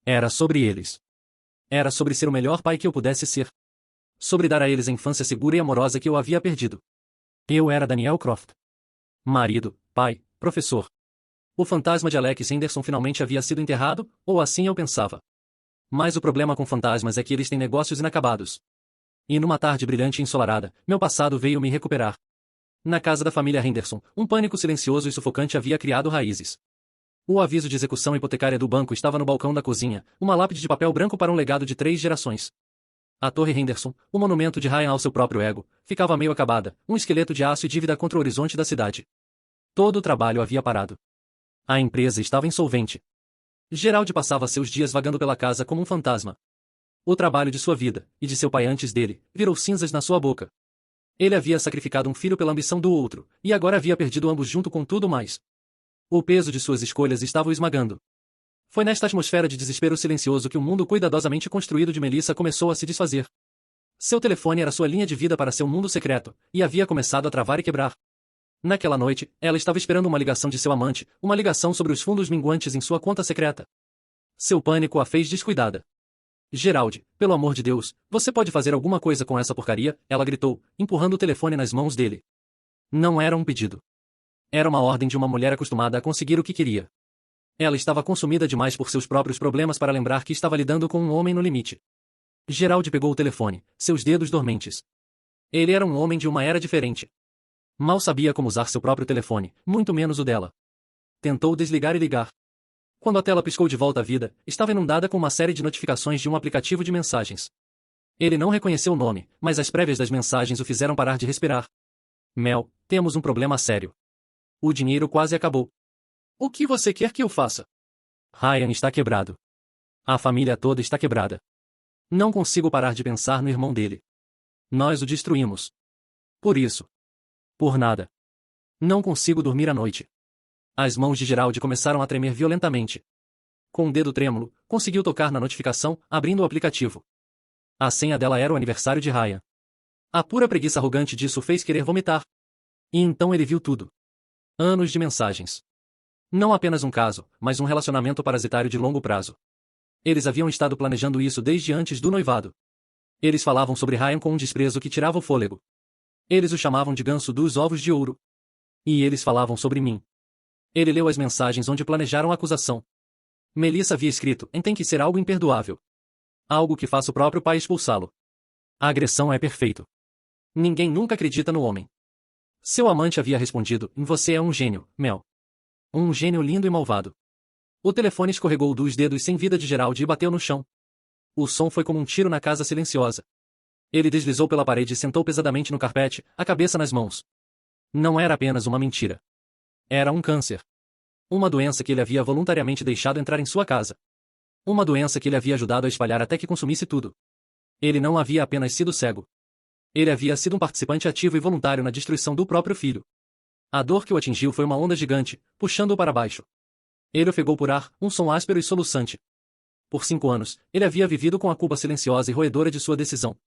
Era sobre eles. Era sobre ser o melhor pai que eu pudesse ser. Sobre dar a eles a infância segura e amorosa que eu havia perdido. Eu era Daniel Croft. Marido, pai, professor. O fantasma de Alex Henderson finalmente havia sido enterrado, ou assim eu pensava. Mas o problema com fantasmas é que eles têm negócios inacabados. E numa tarde brilhante e ensolarada, meu passado veio me recuperar. Na casa da família Henderson, um pânico silencioso e sufocante havia criado raízes. O aviso de execução hipotecária do banco estava no balcão da cozinha, uma lápide de papel branco para um legado de 3 gerações. A Torre Henderson, o monumento de Ryan ao seu próprio ego, ficava meio acabada, um esqueleto de aço e dívida contra o horizonte da cidade. Todo o trabalho havia parado. A empresa estava insolvente. Gerald passava seus dias vagando pela casa como um fantasma. O trabalho de sua vida, e de seu pai antes dele, virou cinzas na sua boca. Ele havia sacrificado um filho pela ambição do outro, e agora havia perdido ambos junto com tudo mais. O peso de suas escolhas estava o esmagando. Foi nesta atmosfera de desespero silencioso que o mundo cuidadosamente construído de Melissa começou a se desfazer. Seu telefone era sua linha de vida para seu mundo secreto, e havia começado a travar e quebrar. Naquela noite, ela estava esperando uma ligação de seu amante, uma ligação sobre os fundos minguantes em sua conta secreta. Seu pânico a fez descuidada. Gerald, pelo amor de Deus, você pode fazer alguma coisa com essa porcaria? Ela gritou, empurrando o telefone nas mãos dele. Não era um pedido. Era uma ordem de uma mulher acostumada a conseguir o que queria. Ela estava consumida demais por seus próprios problemas para lembrar que estava lidando com um homem no limite. Gerald pegou o telefone, seus dedos dormentes. Ele era um homem de uma era diferente. Mal sabia como usar seu próprio telefone, muito menos o dela. Tentou desligar e ligar. Quando a tela piscou de volta à vida, estava inundada com uma série de notificações de um aplicativo de mensagens. Ele não reconheceu o nome, mas as prévias das mensagens o fizeram parar de respirar. Mel, temos um problema sério. O dinheiro quase acabou. O que você quer que eu faça? Ryan está quebrado. A família toda está quebrada. Não consigo parar de pensar no irmão dele. Nós o destruímos. Por isso. Por nada. Não consigo dormir à noite. As mãos de Gerald começaram a tremer violentamente. Com um dedo trêmulo, conseguiu tocar na notificação, abrindo o aplicativo. A senha dela era o aniversário de Ryan. A pura preguiça arrogante disso o fez querer vomitar. E então ele viu tudo. Anos de mensagens. Não apenas um caso, mas um relacionamento parasitário de longo prazo. Eles haviam estado planejando isso desde antes do noivado. Eles falavam sobre Ryan com um desprezo que tirava o fôlego. Eles o chamavam de ganso dos ovos de ouro. E eles falavam sobre mim. Ele leu as mensagens onde planejaram a acusação. Melissa havia escrito, tem que ser algo imperdoável. Algo que faça o próprio pai expulsá-lo. A agressão é perfeito. Ninguém nunca acredita no homem. Seu amante havia respondido, você é um gênio, Mel. Um gênio lindo e malvado. O telefone escorregou dos dedos sem vida de Gerald e bateu no chão. O som foi como um tiro na casa silenciosa. Ele deslizou pela parede e sentou pesadamente no carpete, a cabeça nas mãos. Não era apenas uma mentira. Era um câncer. Uma doença que ele havia voluntariamente deixado entrar em sua casa. Uma doença que ele havia ajudado a espalhar até que consumisse tudo. Ele não havia apenas sido cego. Ele havia sido um participante ativo e voluntário na destruição do próprio filho. A dor que o atingiu foi uma onda gigante, puxando-o para baixo. Ele ofegou por ar, um som áspero e soluçante. Por 5 anos, ele havia vivido com a culpa silenciosa e roedora de sua decisão.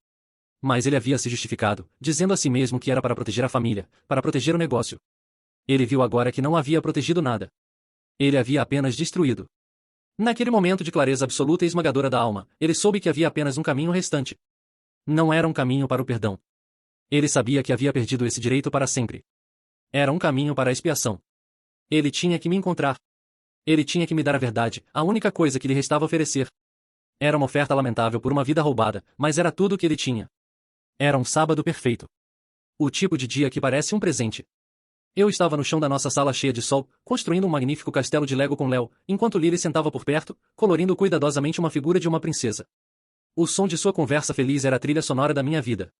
Mas ele havia se justificado, dizendo a si mesmo que era para proteger a família, para proteger o negócio. Ele viu agora que não havia protegido nada. Ele havia apenas destruído. Naquele momento de clareza absoluta e esmagadora da alma, ele soube que havia apenas um caminho restante. Não era um caminho para o perdão. Ele sabia que havia perdido esse direito para sempre. Era um caminho para a expiação. Ele tinha que me encontrar. Ele tinha que me dar a verdade, a única coisa que lhe restava oferecer. Era uma oferta lamentável por uma vida roubada, mas era tudo o que ele tinha. Era um sábado perfeito. O tipo de dia que parece um presente. Eu estava no chão da nossa sala cheia de sol, construindo um magnífico castelo de Lego com Léo, enquanto Lily sentava por perto, colorindo cuidadosamente uma figura de uma princesa. O som de sua conversa feliz era a trilha sonora da minha vida.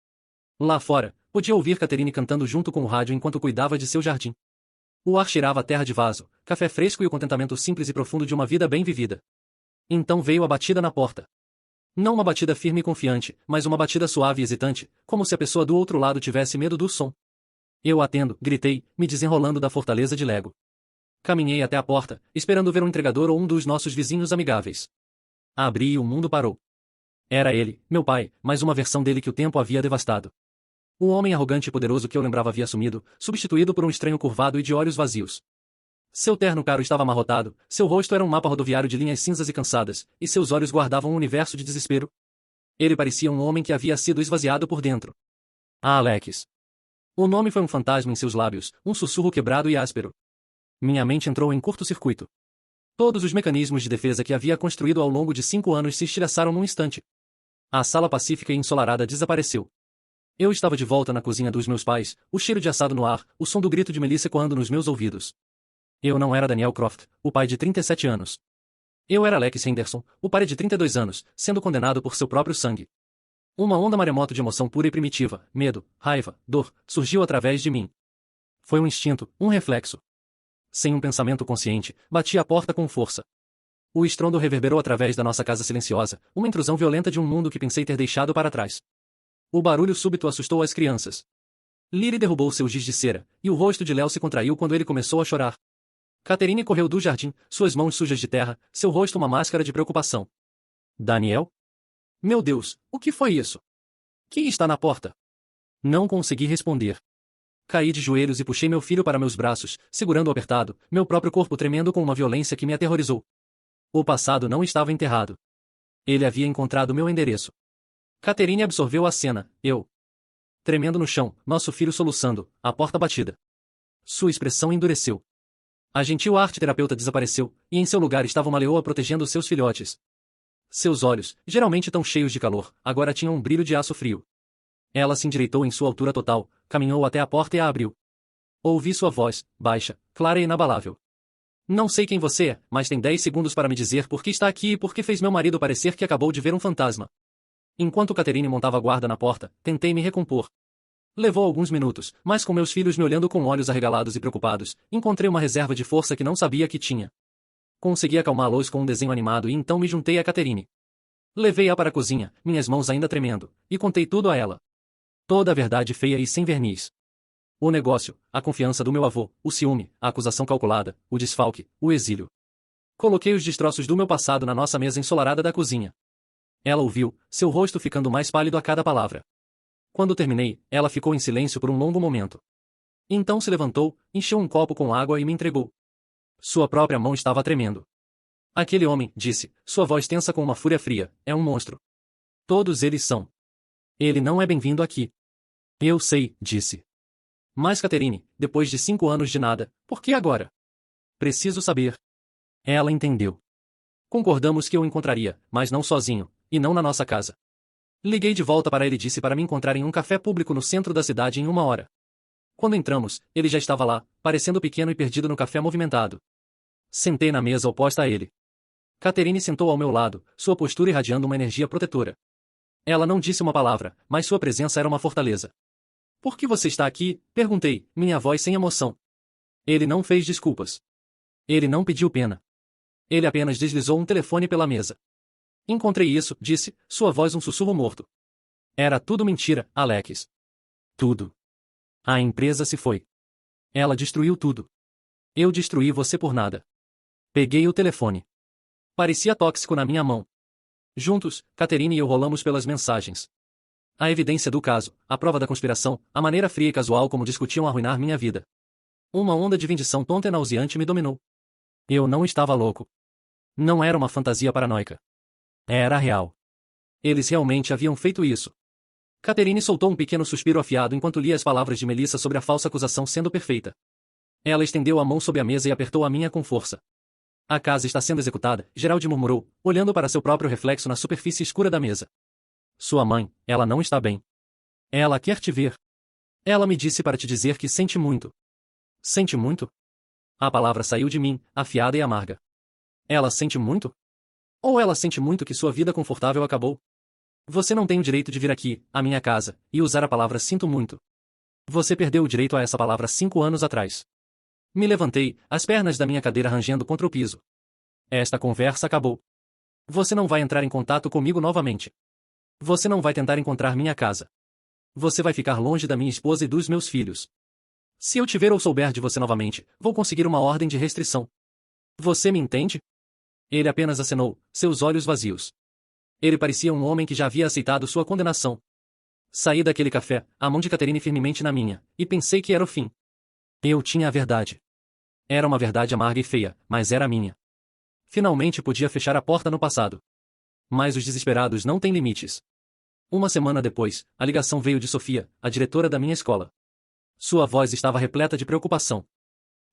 Lá fora, podia ouvir Catherine cantando junto com o rádio enquanto cuidava de seu jardim. O ar cheirava a terra de vaso, café fresco e o contentamento simples e profundo de uma vida bem vivida. Então veio a batida na porta. Não uma batida firme e confiante, mas uma batida suave e hesitante, como se a pessoa do outro lado tivesse medo do som. Eu atendo, gritei, me desenrolando da fortaleza de Lego. Caminhei até a porta, esperando ver um entregador ou um dos nossos vizinhos amigáveis. Abri e o mundo parou. Era ele, meu pai, mais uma versão dele que o tempo havia devastado. O homem arrogante e poderoso que eu lembrava havia sumido, substituído por um estranho curvado e de olhos vazios. Seu terno caro estava amarrotado, seu rosto era um mapa rodoviário de linhas cinzas e cansadas, e seus olhos guardavam um universo de desespero. Ele parecia um homem que havia sido esvaziado por dentro. Ah, Alex. O nome foi um fantasma em seus lábios, um sussurro quebrado e áspero. Minha mente entrou em curto-circuito. Todos os mecanismos de defesa que havia construído ao longo de 5 anos se estilhaçaram num instante. A sala pacífica e ensolarada desapareceu. Eu estava de volta na cozinha dos meus pais, o cheiro de assado no ar, o som do grito de Melissa ecoando nos meus ouvidos. Eu não era Daniel Croft, o pai de 37 anos. Eu era Alex Henderson, o pai de 32 anos, sendo condenado por seu próprio sangue. Uma onda maremoto de emoção pura e primitiva, medo, raiva, dor, surgiu através de mim. Foi um instinto, um reflexo. Sem um pensamento consciente, bati a porta com força. O estrondo reverberou através da nossa casa silenciosa, uma intrusão violenta de um mundo que pensei ter deixado para trás. O barulho súbito assustou as crianças. Lily derrubou seu giz de cera, e o rosto de Léo se contraiu quando ele começou a chorar. Catherine correu do jardim, suas mãos sujas de terra, seu rosto uma máscara de preocupação. Daniel? Meu Deus, o que foi isso? Quem está na porta? Não consegui responder. Caí de joelhos e puxei meu filho para meus braços, segurando-o apertado, meu próprio corpo tremendo com uma violência que me aterrorizou. O passado não estava enterrado. Ele havia encontrado meu endereço. Catherine absorveu a cena, eu. Tremendo no chão, nosso filho soluçando, a porta batida. Sua expressão endureceu. A gentil arte-terapeuta desapareceu, e em seu lugar estava uma leoa protegendo seus filhotes. Seus olhos, geralmente tão cheios de calor, agora tinham um brilho de aço frio. Ela se endireitou em sua altura total, caminhou até a porta e a abriu. Ouvi sua voz, baixa, clara e inabalável. Não sei quem você é, mas tem 10 segundos para me dizer por que está aqui e por que fez meu marido parecer que acabou de ver um fantasma. Enquanto Catherine montava guarda na porta, tentei me recompor. Levou alguns minutos, mas com meus filhos me olhando com olhos arregalados e preocupados, encontrei uma reserva de força que não sabia que tinha. Consegui acalmá-los com um desenho animado e então me juntei a Catherine. Levei-a para a cozinha, minhas mãos ainda tremendo, e contei tudo a ela. Toda a verdade feia e sem verniz. O negócio, a confiança do meu avô, o ciúme, a acusação calculada, o desfalque, o exílio. Coloquei os destroços do meu passado na nossa mesa ensolarada da cozinha. Ela ouviu, seu rosto ficando mais pálido a cada palavra. Quando terminei, ela ficou em silêncio por um longo momento. Então se levantou, encheu um copo com água e me entregou. Sua própria mão estava tremendo. Aquele homem, disse, sua voz tensa com uma fúria fria, é um monstro. Todos eles são. Ele não é bem-vindo aqui. Eu sei, disse. Mas Catherine, depois de 5 anos de nada, por que agora? Preciso saber. Ela entendeu. Concordamos que eu encontraria, mas não sozinho, e não na nossa casa. Liguei de volta para ele e disse para me encontrar em um café público no centro da cidade em 1 hora. Quando entramos, ele já estava lá, parecendo pequeno e perdido no café movimentado. Sentei na mesa oposta a ele. Catherine sentou ao meu lado, sua postura irradiando uma energia protetora. Ela não disse uma palavra, mas sua presença era uma fortaleza. Por que você está aqui? Perguntei, minha voz sem emoção. Ele não fez desculpas. Ele não pediu pena. Ele apenas deslizou um telefone pela mesa. Encontrei isso, disse, sua voz um sussurro morto. Era tudo mentira, Alex. Tudo. A empresa se foi. Ela destruiu tudo. Eu destruí você por nada. Peguei o telefone. Parecia tóxico na minha mão. Juntos, Catherine e eu rolamos pelas mensagens. A evidência do caso, a prova da conspiração, a maneira fria e casual como discutiam arruinar minha vida. Uma onda de vindição tonta e nauseante me dominou. Eu não estava louco. Não era uma fantasia paranoica. Era real. Eles realmente haviam feito isso. Catherine soltou um pequeno suspiro afiado enquanto lia as palavras de Melissa sobre a falsa acusação sendo perfeita. Ela estendeu a mão sob a mesa e apertou a minha com força. A casa está sendo executada, Gerald murmurou, olhando para seu próprio reflexo na superfície escura da mesa. Sua mãe, ela não está bem. Ela quer te ver. Ela me disse para te dizer que sente muito. Sente muito? A palavra saiu de mim, afiada e amarga. Ela sente muito? Ou ela sente muito que sua vida confortável acabou? Você não tem o direito de vir aqui, à minha casa, e usar a palavra sinto muito. Você perdeu o direito a essa palavra 5 anos atrás. Me levantei, as pernas da minha cadeira rangendo contra o piso. Esta conversa acabou. Você não vai entrar em contato comigo novamente. Você não vai tentar encontrar minha casa. Você vai ficar longe da minha esposa e dos meus filhos. Se eu te ver ou souber de você novamente, vou conseguir uma ordem de restrição. Você me entende? Ele apenas acenou, seus olhos vazios. Ele parecia um homem que já havia aceitado sua condenação. Saí daquele café, a mão de Catherine firmemente na minha, e pensei que era o fim. Eu tinha a verdade. Era uma verdade amarga e feia, mas era a minha. Finalmente podia fechar a porta no passado. Mas os desesperados não têm limites. Uma semana depois, a ligação veio de Sofia, a diretora da minha escola. Sua voz estava repleta de preocupação.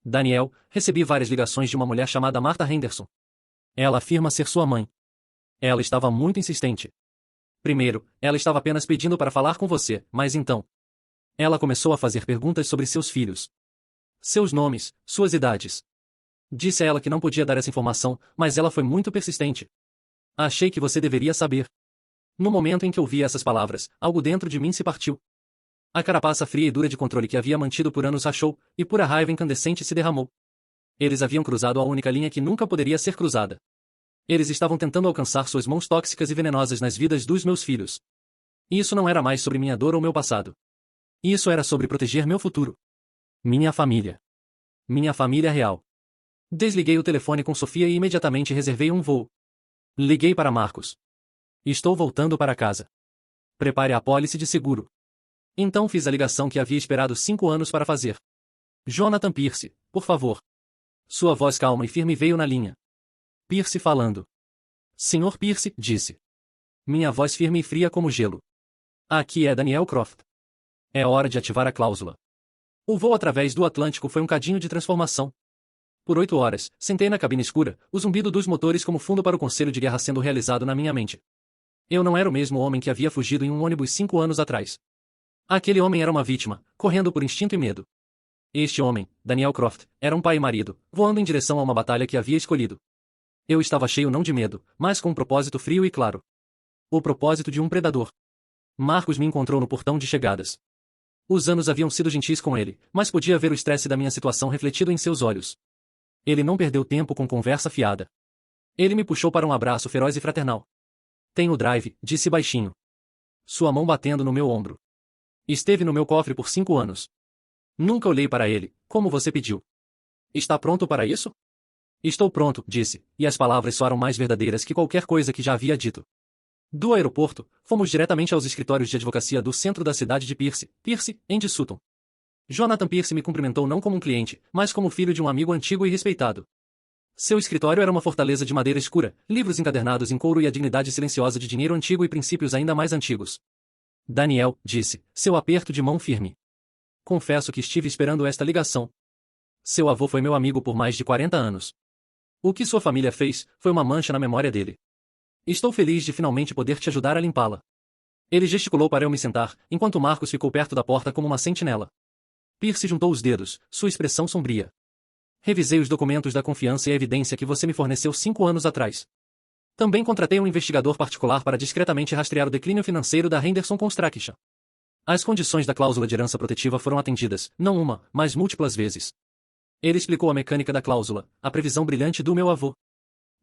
Daniel, recebi várias ligações de uma mulher chamada Martha Henderson. Ela afirma ser sua mãe. Ela estava muito insistente. Primeiro, ela estava apenas pedindo para falar com você, mas então. Ela começou a fazer perguntas sobre seus filhos. Seus nomes, suas idades. Disse a ela que não podia dar essa informação, mas ela foi muito persistente. Achei que você deveria saber. No momento em que ouvi essas palavras, algo dentro de mim se partiu. A carapaça fria e dura de controle que havia mantido por anos rachou, e pura raiva incandescente se derramou. Eles haviam cruzado a única linha que nunca poderia ser cruzada. Eles estavam tentando alcançar suas mãos tóxicas e venenosas nas vidas dos meus filhos. Isso não era mais sobre minha dor ou meu passado. Isso era sobre proteger meu futuro. Minha família. Minha família real. Desliguei o telefone com Sofia e imediatamente reservei um voo. Liguei para Marcos. Estou voltando para casa. Prepare a apólice de seguro. Então fiz a ligação que havia esperado 5 anos para fazer. Jonathan Pierce, por favor. Sua voz calma e firme veio na linha. Pierce falando. Senhor Pierce, disse. Minha voz firme e fria como gelo. Aqui é Daniel Croft. É hora de ativar a cláusula. O voo através do Atlântico foi um cadinho de transformação. Por 8 horas, sentei na cabine escura, o zumbido dos motores como fundo para o conselho de guerra sendo realizado na minha mente. Eu não era o mesmo homem que havia fugido em um ônibus 5 anos atrás. Aquele homem era uma vítima, correndo por instinto e medo. Este homem, Daniel Croft, era um pai e marido, voando em direção a uma batalha que havia escolhido. Eu estava cheio não de medo, mas com um propósito frio e claro. O propósito de um predador. Marcos me encontrou no portão de chegadas. Os anos haviam sido gentis com ele, mas podia ver o estresse da minha situação refletido em seus olhos. Ele não perdeu tempo com conversa fiada. Ele me puxou para um abraço feroz e fraternal. Tem o drive, disse baixinho. Sua mão batendo no meu ombro. Esteve no meu cofre por 5 anos. Nunca olhei para ele, como você pediu. Está pronto para isso? Estou pronto, disse, e as palavras soaram mais verdadeiras que qualquer coisa que já havia dito. Do aeroporto, fomos diretamente aos escritórios de advocacia do centro da cidade de Pierce, em de Sutton. Jonathan Pierce me cumprimentou não como um cliente, mas como filho de um amigo antigo e respeitado. Seu escritório era uma fortaleza de madeira escura, livros encadernados em couro e a dignidade silenciosa de dinheiro antigo e princípios ainda mais antigos. Daniel, disse, seu aperto de mão firme. Confesso que estive esperando esta ligação. Seu avô foi meu amigo por mais de 40 anos. O que sua família fez foi uma mancha na memória dele. Estou feliz de finalmente poder te ajudar a limpá-la. Ele gesticulou para eu me sentar, enquanto Marcos ficou perto da porta como uma sentinela. Pierce juntou os dedos, sua expressão sombria. Revisei os documentos da confiança e a evidência que você me forneceu 5 anos atrás. Também contratei um investigador particular para discretamente rastrear o declínio financeiro da Henderson Construction. As condições da cláusula de herança protetiva foram atendidas, não uma, mas múltiplas vezes. Ele explicou a mecânica da cláusula, a previsão brilhante do meu avô.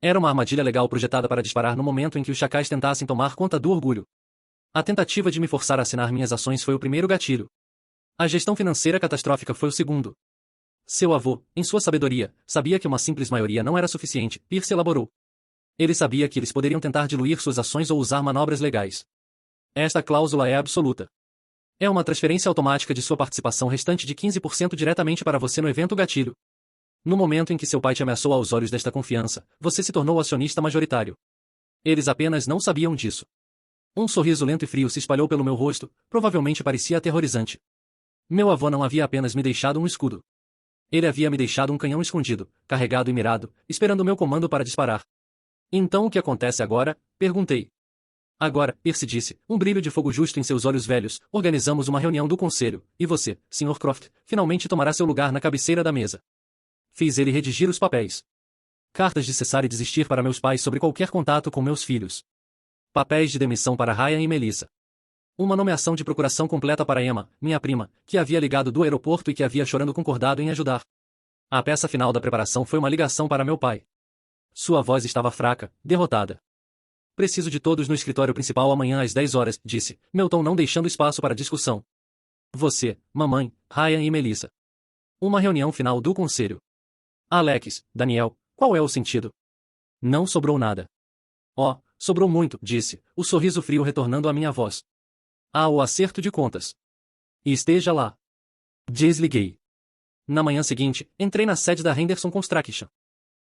Era uma armadilha legal projetada para disparar no momento em que os chacais tentassem tomar conta do orgulho. A tentativa de me forçar a assinar minhas ações foi o primeiro gatilho. A gestão financeira catastrófica foi o segundo. Seu avô, em sua sabedoria, sabia que uma simples maioria não era suficiente, Pierce elaborou. Ele sabia que eles poderiam tentar diluir suas ações ou usar manobras legais. Esta cláusula é absoluta. É uma transferência automática de sua participação restante de 15% diretamente para você no evento gatilho. No momento em que seu pai te ameaçou aos olhos desta confiança, você se tornou acionista majoritário. Eles apenas não sabiam disso. Um sorriso lento e frio se espalhou pelo meu rosto, provavelmente parecia aterrorizante. Meu avô não havia apenas me deixado um escudo. Ele havia me deixado um canhão escondido, carregado e mirado, esperando meu comando para disparar. Então o que acontece agora? Perguntei. Agora, Pierce disse, um brilho de fogo justo em seus olhos velhos, organizamos uma reunião do conselho, e você, Sr. Croft, finalmente tomará seu lugar na cabeceira da mesa. Fiz ele redigir os papéis. Cartas de cessar e desistir para meus pais sobre qualquer contato com meus filhos. Papéis de demissão para Ryan e Melissa. Uma nomeação de procuração completa para Emma, minha prima, que havia ligado do aeroporto e que havia chorando concordado em ajudar. A peça final da preparação foi uma ligação para meu pai. Sua voz estava fraca, derrotada. Preciso de todos no escritório principal amanhã às 10 horas, disse, meu tom não deixando espaço para discussão. Você, mamãe, Ryan e Melissa. Uma reunião final do conselho. Alex, Daniel, qual é o sentido? Não sobrou nada. Oh, sobrou muito, disse, o sorriso frio retornando à minha voz. Ah, o acerto de contas. Esteja lá. Desliguei. Na manhã seguinte, entrei na sede da Henderson Construction.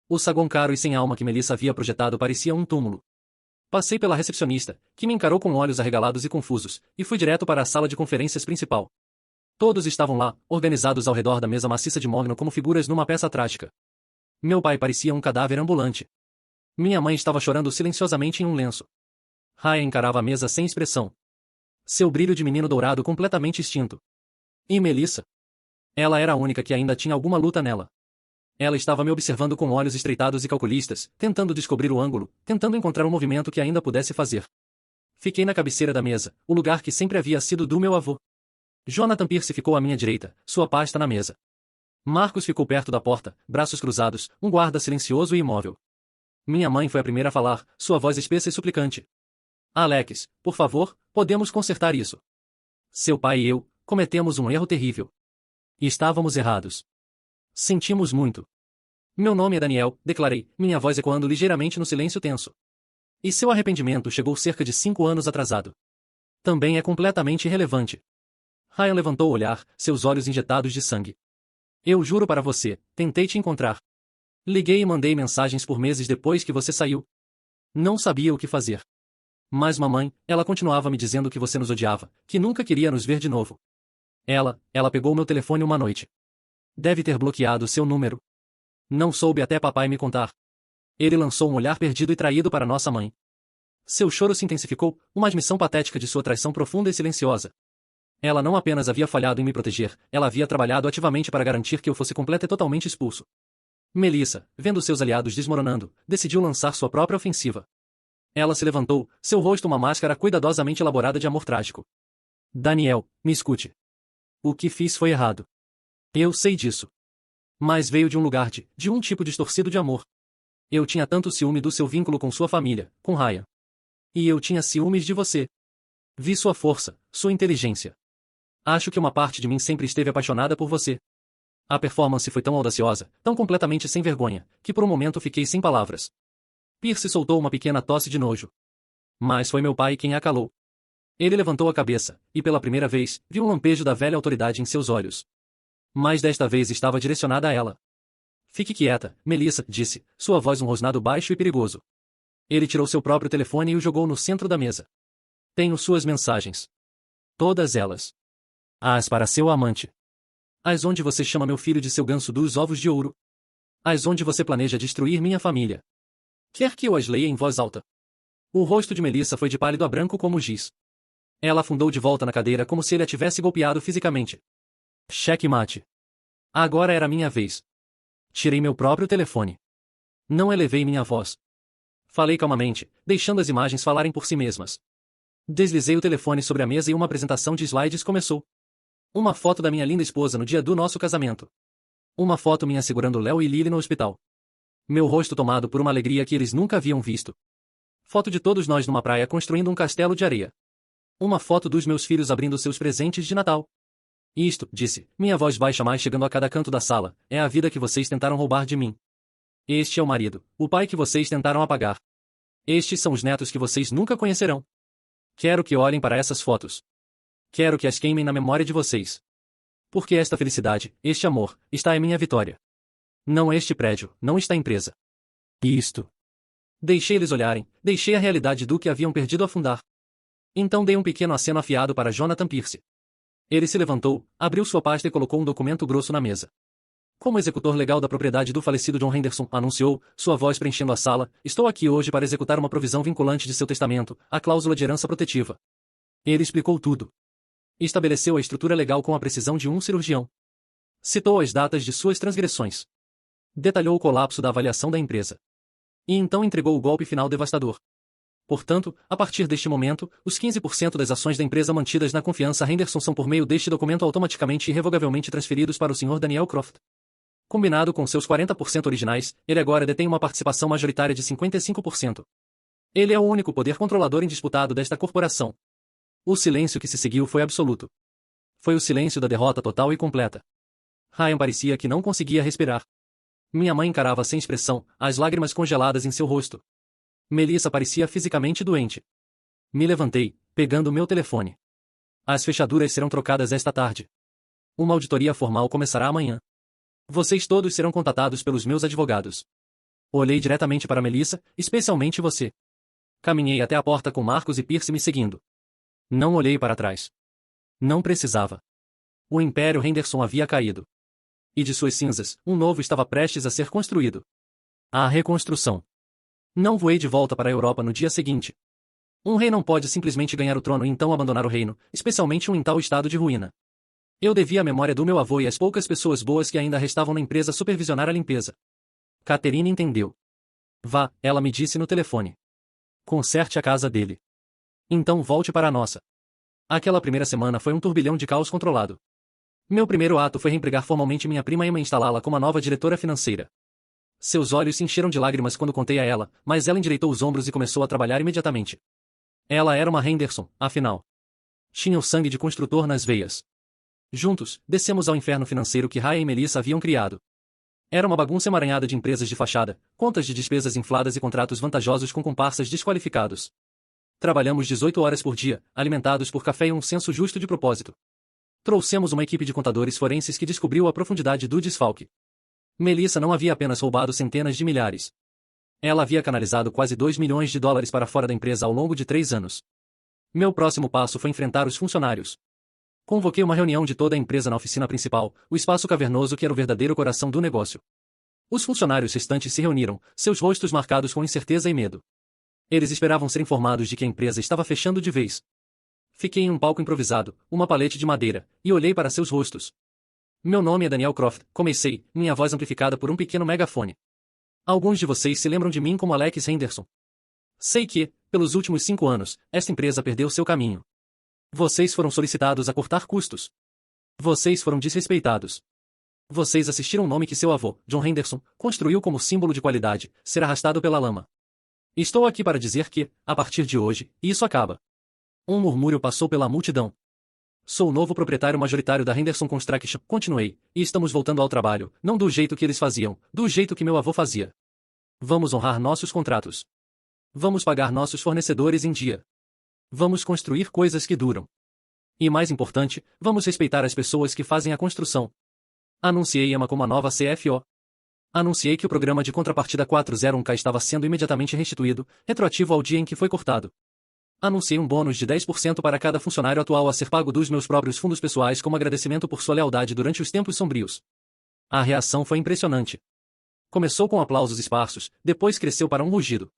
O saguão caro e sem alma que Melissa havia projetado parecia um túmulo. Passei pela recepcionista, que me encarou com olhos arregalados e confusos, e fui direto para a sala de conferências principal. Todos estavam lá, organizados ao redor da mesa maciça de mogno como figuras numa peça trágica. Meu pai parecia um cadáver ambulante. Minha mãe estava chorando silenciosamente em um lenço. Ryan encarava a mesa sem expressão. Seu brilho de menino dourado completamente extinto. E Melissa? Ela era a única que ainda tinha alguma luta nela. Ela estava me observando com olhos estreitados e calculistas, tentando descobrir o ângulo, tentando encontrar um movimento que ainda pudesse fazer. Fiquei na cabeceira da mesa, o lugar que sempre havia sido do meu avô. Jonathan Pierce ficou à minha direita, sua pasta na mesa. Marcos ficou perto da porta, braços cruzados, um guarda silencioso e imóvel. Minha mãe foi a primeira a falar, sua voz espessa e suplicante. Alex, por favor, podemos consertar isso. Seu pai e eu cometemos um erro terrível. Estávamos errados. Sentimos muito. Meu nome é Daniel, declarei, minha voz ecoando ligeiramente no silêncio tenso. E seu arrependimento chegou cerca de 5 anos atrasado. Também é completamente irrelevante. Ryan levantou o olhar, seus olhos injetados de sangue. Eu juro para você, tentei te encontrar. Liguei e mandei mensagens por meses depois que você saiu. Não sabia o que fazer. Mas mamãe, ela continuava me dizendo que você nos odiava, que nunca queria nos ver de novo. Ela pegou meu telefone uma noite. Deve ter bloqueado seu número. Não soube até papai me contar. Ele lançou um olhar perdido e traído para nossa mãe. Seu choro se intensificou, uma admissão patética de sua traição profunda e silenciosa. Ela não apenas havia falhado em me proteger, ela havia trabalhado ativamente para garantir que eu fosse completa e totalmente expulso. Melissa, vendo seus aliados desmoronando, decidiu lançar sua própria ofensiva. Ela se levantou, seu rosto uma máscara cuidadosamente elaborada de amor trágico. Daniel, me escute. O que fiz foi errado. Eu sei disso. Mas veio de um lugar de um tipo distorcido de amor. Eu tinha tanto ciúme do seu vínculo com sua família, com Ryan. E eu tinha ciúmes de você. Vi sua força, sua inteligência. Acho que uma parte de mim sempre esteve apaixonada por você. A performance foi tão audaciosa, tão completamente sem vergonha, que por um momento fiquei sem palavras. Pierce soltou uma pequena tosse de nojo. Mas foi meu pai quem a calou. Ele levantou a cabeça, e pela primeira vez, viu um lampejo da velha autoridade em seus olhos. Mas desta vez estava direcionada a ela. Fique quieta, Melissa, disse, sua voz um rosnado baixo e perigoso. Ele tirou seu próprio telefone e o jogou no centro da mesa. Tenho suas mensagens. Todas elas. As para seu amante. As onde você chama meu filho de seu ganso dos ovos de ouro. As onde você planeja destruir minha família. Quer que eu as leia em voz alta? O rosto de Melissa foi de pálido a branco como giz. Ela afundou de volta na cadeira como se ele a tivesse golpeado fisicamente. Checkmate. Agora era minha vez. Tirei meu próprio telefone. Não elevei minha voz. Falei calmamente, deixando as imagens falarem por si mesmas. Deslizei o telefone sobre a mesa e uma apresentação de slides começou. Uma foto da minha linda esposa no dia do nosso casamento. Uma foto minha segurando Léo e Lily no hospital. Meu rosto tomado por uma alegria que eles nunca haviam visto. Foto de todos nós numa praia construindo um castelo de areia. Uma foto dos meus filhos abrindo seus presentes de Natal. Isto, disse, minha voz baixa mais chegando a cada canto da sala, é a vida que vocês tentaram roubar de mim. Este é o marido, o pai que vocês tentaram apagar. Estes são os netos que vocês nunca conhecerão. Quero que olhem para essas fotos. Quero que as queimem na memória de vocês. Porque esta felicidade, este amor, está em minha vitória. Não este prédio, não está empresa. Isto. Deixei eles olharem, deixei a realidade do que haviam perdido afundar. Então dei um pequeno aceno afiado para Jonathan Pierce. Ele se levantou, abriu sua pasta e colocou um documento grosso na mesa. Como executor legal da propriedade do falecido John Henderson, anunciou, sua voz preenchendo a sala, estou aqui hoje para executar uma provisão vinculante de seu testamento, a cláusula de herança protetiva. Ele explicou tudo. Estabeleceu a estrutura legal com a precisão de um cirurgião. Citou as datas de suas transgressões. Detalhou o colapso da avaliação da empresa. E então entregou o golpe final devastador. Portanto, a partir deste momento, os 15% das ações da empresa mantidas na confiança Henderson são por meio deste documento automaticamente e irrevogavelmente transferidos para o Sr. Daniel Croft. Combinado com seus 40% originais, ele agora detém uma participação majoritária de 55%. Ele é o único poder controlador indisputado desta corporação. O silêncio que se seguiu foi absoluto. Foi o silêncio da derrota total e completa. Ryan parecia que não conseguia respirar. Minha mãe encarava sem expressão, as lágrimas congeladas em seu rosto. Melissa parecia fisicamente doente. Me levantei, pegando meu telefone. As fechaduras serão trocadas esta tarde. Uma auditoria formal começará amanhã. Vocês todos serão contatados pelos meus advogados. Olhei diretamente para Melissa, especialmente você. Caminhei até a porta com Marcos e Pierce me seguindo. Não olhei para trás. Não precisava. O Império Henderson havia caído. E de suas cinzas, um novo estava prestes a ser construído. A reconstrução. Não voei de volta para a Europa no dia seguinte. Um rei não pode simplesmente ganhar o trono e então abandonar o reino, especialmente um em tal estado de ruína. Eu devia a memória do meu avô e às poucas pessoas boas que ainda restavam na empresa supervisionar a limpeza. Catherine entendeu. Vá, ela me disse no telefone. Conserte a casa dele. Então volte para a nossa. Aquela primeira semana foi um turbilhão de caos controlado. Meu primeiro ato foi reempregar formalmente minha prima Emma e instalá-la como a nova diretora financeira. Seus olhos se encheram de lágrimas quando contei a ela, mas ela endireitou os ombros e começou a trabalhar imediatamente. Ela era uma Henderson, afinal. Tinha o sangue de construtor nas veias. Juntos, descemos ao inferno financeiro que Ryan e Melissa haviam criado. Era uma bagunça emaranhada de empresas de fachada, contas de despesas infladas e contratos vantajosos com comparsas desqualificados. Trabalhamos 18 horas por dia, alimentados por café e um senso justo de propósito. Trouxemos uma equipe de contadores forenses que descobriu a profundidade do desfalque. Melissa não havia apenas roubado centenas de milhares. Ela havia canalizado quase 2 milhões de dólares para fora da empresa ao longo de 3 anos. Meu próximo passo foi enfrentar os funcionários. Convoquei uma reunião de toda a empresa na oficina principal, o espaço cavernoso que era o verdadeiro coração do negócio. Os funcionários restantes se reuniram, seus rostos marcados com incerteza e medo. Eles esperavam ser informados de que a empresa estava fechando de vez. Fiquei em um palco improvisado, uma palete de madeira, e olhei para seus rostos. Meu nome é Daniel Croft, comecei, minha voz amplificada por um pequeno megafone. Alguns de vocês se lembram de mim como Alex Henderson. Sei que, pelos últimos 5 anos, esta empresa perdeu seu caminho. Vocês foram solicitados a cortar custos. Vocês foram desrespeitados. Vocês assistiram o nome que seu avô, John Henderson, construiu como símbolo de qualidade, ser arrastado pela lama. Estou aqui para dizer que, a partir de hoje, isso acaba. Um murmúrio passou pela multidão. Sou o novo proprietário majoritário da Henderson Construction, continuei, e estamos voltando ao trabalho, não do jeito que eles faziam, do jeito que meu avô fazia. Vamos honrar nossos contratos. Vamos pagar nossos fornecedores em dia. Vamos construir coisas que duram. E mais importante, vamos respeitar as pessoas que fazem a construção. Anunciei Emma como a nova CFO. Anunciei que o programa de contrapartida 401k estava sendo imediatamente restituído, retroativo ao dia em que foi cortado. Anunciei um bônus de 10% para cada funcionário atual a ser pago dos meus próprios fundos pessoais como agradecimento por sua lealdade durante os tempos sombrios. A reação foi impressionante. Começou com aplausos esparsos, depois cresceu para um rugido.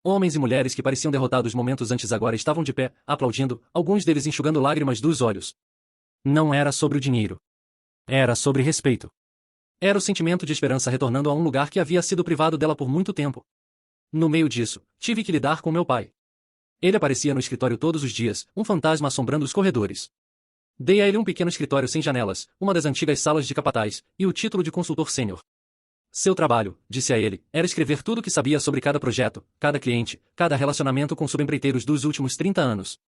Homens e mulheres que pareciam derrotados momentos antes agora estavam de pé, aplaudindo, alguns deles enxugando lágrimas dos olhos. Não era sobre o dinheiro. Era sobre respeito. Era o sentimento de esperança retornando a um lugar que havia sido privado dela por muito tempo. No meio disso, tive que lidar com meu pai. Ele aparecia no escritório todos os dias, um fantasma assombrando os corredores. Dei a ele um pequeno escritório sem janelas, uma das antigas salas de capataz, e o título de consultor sênior. Seu trabalho, disse a ele, era escrever tudo o que sabia sobre cada projeto, cada cliente, cada relacionamento com subempreiteiros dos últimos 30 anos.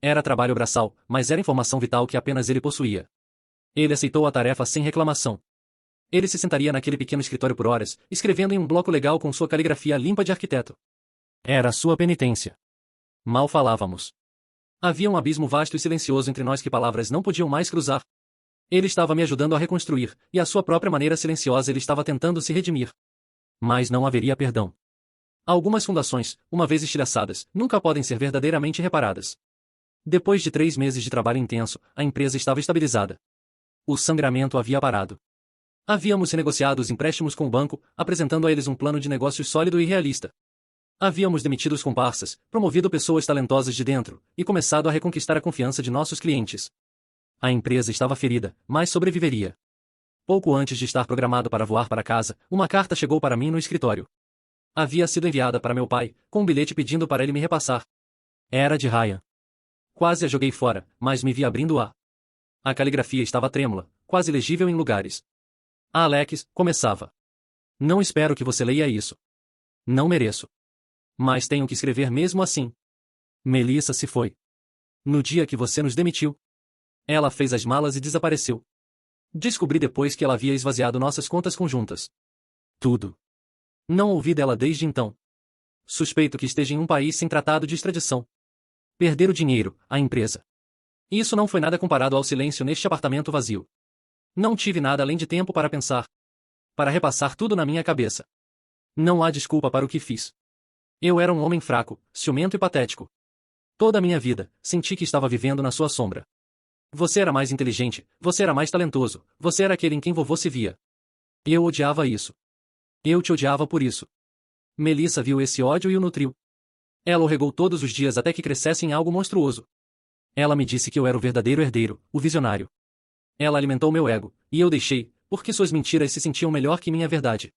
Era trabalho braçal, mas era informação vital que apenas ele possuía. Ele aceitou a tarefa sem reclamação. Ele se sentaria naquele pequeno escritório por horas, escrevendo em um bloco legal com sua caligrafia limpa de arquiteto. Era sua penitência. Mal falávamos. Havia um abismo vasto e silencioso entre nós que palavras não podiam mais cruzar. Ele estava me ajudando a reconstruir, e à sua própria maneira silenciosa ele estava tentando se redimir. Mas não haveria perdão. Algumas fundações, uma vez estilhaçadas, nunca podem ser verdadeiramente reparadas. Depois de 3 meses de trabalho intenso, a empresa estava estabilizada. O sangramento havia parado. Havíamos renegociado os empréstimos com o banco, apresentando a eles um plano de negócios sólido e realista. Havíamos demitido os comparsas, promovido pessoas talentosas de dentro, e começado a reconquistar a confiança de nossos clientes. A empresa estava ferida, mas sobreviveria. Pouco antes de estar programado para voar para casa, uma carta chegou para mim no escritório. Havia sido enviada para meu pai, com um bilhete pedindo para ele me repassar. Era de Ryan. Quase a joguei fora, mas me vi abrindo-a. A caligrafia estava trêmula, quase legível em lugares. Alex, começava. Não espero que você leia isso. Não mereço. Mas tenho que escrever mesmo assim. Melissa se foi. No dia que você nos demitiu. Ela fez as malas e desapareceu. Descobri depois que ela havia esvaziado nossas contas conjuntas. Tudo. Não ouvi dela desde então. Suspeito que esteja em um país sem tratado de extradição. Perder o dinheiro, a empresa. Isso não foi nada comparado ao silêncio neste apartamento vazio. Não tive nada além de tempo para pensar. Para repassar tudo na minha cabeça. Não há desculpa para o que fiz. Eu era um homem fraco, ciumento e patético. Toda a minha vida, senti que estava vivendo na sua sombra. Você era mais inteligente, você era mais talentoso, você era aquele em quem vovô se via. Eu odiava isso. Eu te odiava por isso. Melissa viu esse ódio e o nutriu. Ela o regou todos os dias até que crescesse em algo monstruoso. Ela me disse que eu era o verdadeiro herdeiro, o visionário. Ela alimentou meu ego, e eu deixei, porque suas mentiras se sentiam melhor que minha verdade.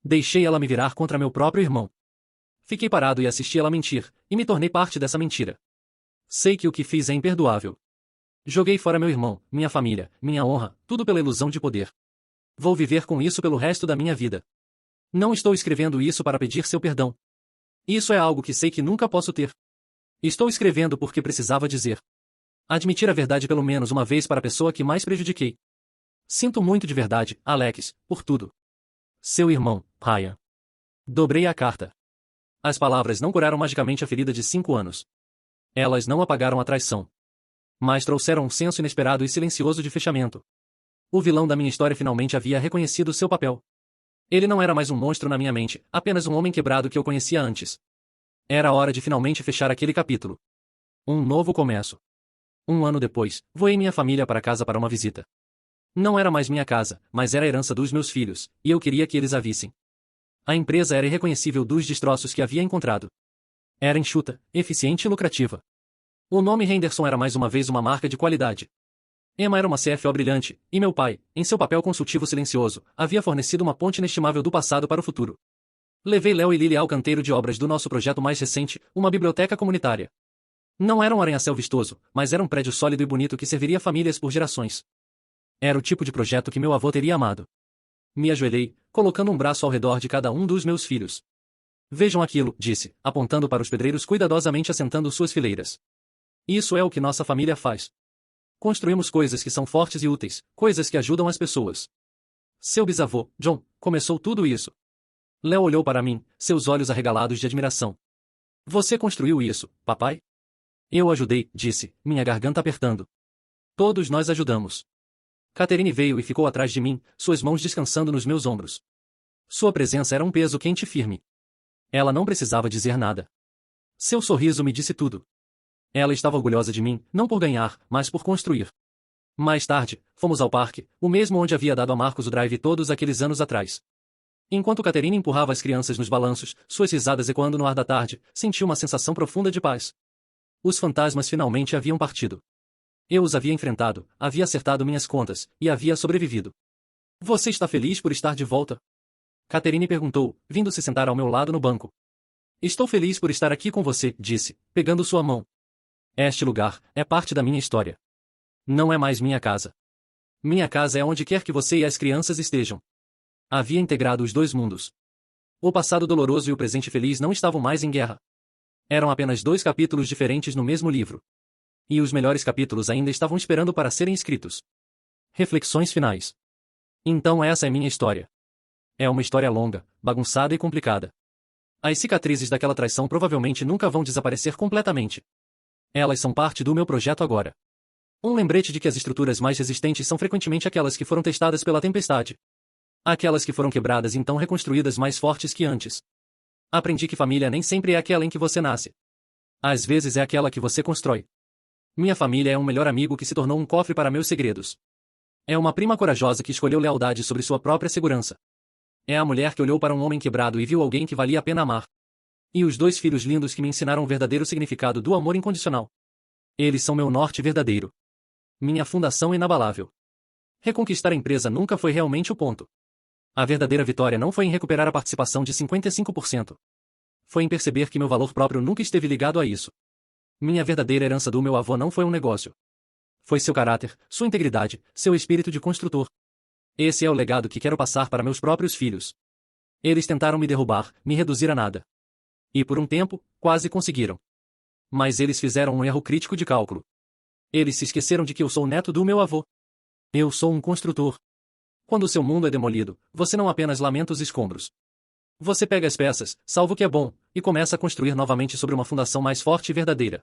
Deixei ela me virar contra meu próprio irmão. Fiquei parado e assisti ela mentir, e me tornei parte dessa mentira. Sei que o que fiz é imperdoável. Joguei fora meu irmão, minha família, minha honra, tudo pela ilusão de poder. Vou viver com isso pelo resto da minha vida. Não estou escrevendo isso para pedir seu perdão. Isso é algo que sei que nunca posso ter. Estou escrevendo porque precisava dizer. Admitir a verdade pelo menos uma vez para a pessoa que mais prejudiquei. Sinto muito de verdade, Alex, por tudo. Seu irmão, Ryan. Dobrei a carta. As palavras não curaram magicamente a ferida de 5 anos. Elas não apagaram a traição. Mas trouxeram um senso inesperado e silencioso de fechamento. O vilão da minha história finalmente havia reconhecido seu papel. Ele não era mais um monstro na minha mente, apenas um homem quebrado que eu conhecia antes. Era hora de finalmente fechar aquele capítulo. Um novo começo. 1 ano depois, voei minha família para casa para uma visita. Não era mais minha casa, mas era a herança dos meus filhos, e eu queria que eles a vissem. A empresa era irreconhecível dos destroços que havia encontrado. Era enxuta, eficiente e lucrativa. O nome Henderson era mais uma vez uma marca de qualidade. Emma era uma CFO brilhante, e meu pai, em seu papel consultivo silencioso, havia fornecido uma ponte inestimável do passado para o futuro. Levei Léo e Lily ao canteiro de obras do nosso projeto mais recente, uma biblioteca comunitária. Não era um arranha-céu vistoso, mas era um prédio sólido e bonito que serviria famílias por gerações. Era o tipo de projeto que meu avô teria amado. Me ajoelhei, colocando um braço ao redor de cada um dos meus filhos. Vejam aquilo, disse, apontando para os pedreiros cuidadosamente assentando suas fileiras. Isso é o que nossa família faz. Construímos coisas que são fortes e úteis, coisas que ajudam as pessoas. Seu bisavô, John, começou tudo isso. Léo olhou para mim, seus olhos arregalados de admiração. Você construiu isso, papai? Eu ajudei, disse, minha garganta apertando. Todos nós ajudamos. Catherine veio e ficou atrás de mim, suas mãos descansando nos meus ombros. Sua presença era um peso quente e firme. Ela não precisava dizer nada. Seu sorriso me disse tudo. Ela estava orgulhosa de mim, não por ganhar, mas por construir. Mais tarde, fomos ao parque, o mesmo onde havia dado a Marcos o drive todos aqueles anos atrás. Enquanto Catherine empurrava as crianças nos balanços, suas risadas ecoando no ar da tarde, senti uma sensação profunda de paz. Os fantasmas finalmente haviam partido. Eu os havia enfrentado, havia acertado minhas contas, e havia sobrevivido. Você está feliz por estar de volta? Catherine perguntou, vindo se sentar ao meu lado no banco. Estou feliz por estar aqui com você, disse, pegando sua mão. Este lugar é parte da minha história. Não é mais minha casa. Minha casa é onde quer que você e as crianças estejam. Havia integrado os dois mundos. O passado doloroso e o presente feliz não estavam mais em guerra. Eram apenas 2 capítulos diferentes no mesmo livro. E os melhores capítulos ainda estavam esperando para serem escritos. Reflexões finais. Então essa é minha história. É uma história longa, bagunçada e complicada. As cicatrizes daquela traição provavelmente nunca vão desaparecer completamente. Elas são parte do meu projeto agora. Um lembrete de que as estruturas mais resistentes são frequentemente aquelas que foram testadas pela tempestade. Aquelas que foram quebradas e então reconstruídas mais fortes que antes. Aprendi que família nem sempre é aquela em que você nasce. Às vezes é aquela que você constrói. Minha família é um melhor amigo que se tornou um cofre para meus segredos. É uma prima corajosa que escolheu lealdade sobre sua própria segurança. É a mulher que olhou para um homem quebrado e viu alguém que valia a pena amar. E os 2 filhos lindos que me ensinaram o verdadeiro significado do amor incondicional. Eles são meu norte verdadeiro. Minha fundação inabalável. Reconquistar a empresa nunca foi realmente o ponto. A verdadeira vitória não foi em recuperar a participação de 55%. Foi em perceber que meu valor próprio nunca esteve ligado a isso. Minha verdadeira herança do meu avô não foi um negócio. Foi seu caráter, sua integridade, seu espírito de construtor. Esse é o legado que quero passar para meus próprios filhos. Eles tentaram me derrubar, me reduzir a nada. E por um tempo, quase conseguiram. Mas eles fizeram um erro crítico de cálculo. Eles se esqueceram de que eu sou o neto do meu avô. Eu sou um construtor. Quando o seu mundo é demolido, você não apenas lamenta os escombros. Você pega as peças, salva o que é bom, e começa a construir novamente sobre uma fundação mais forte e verdadeira.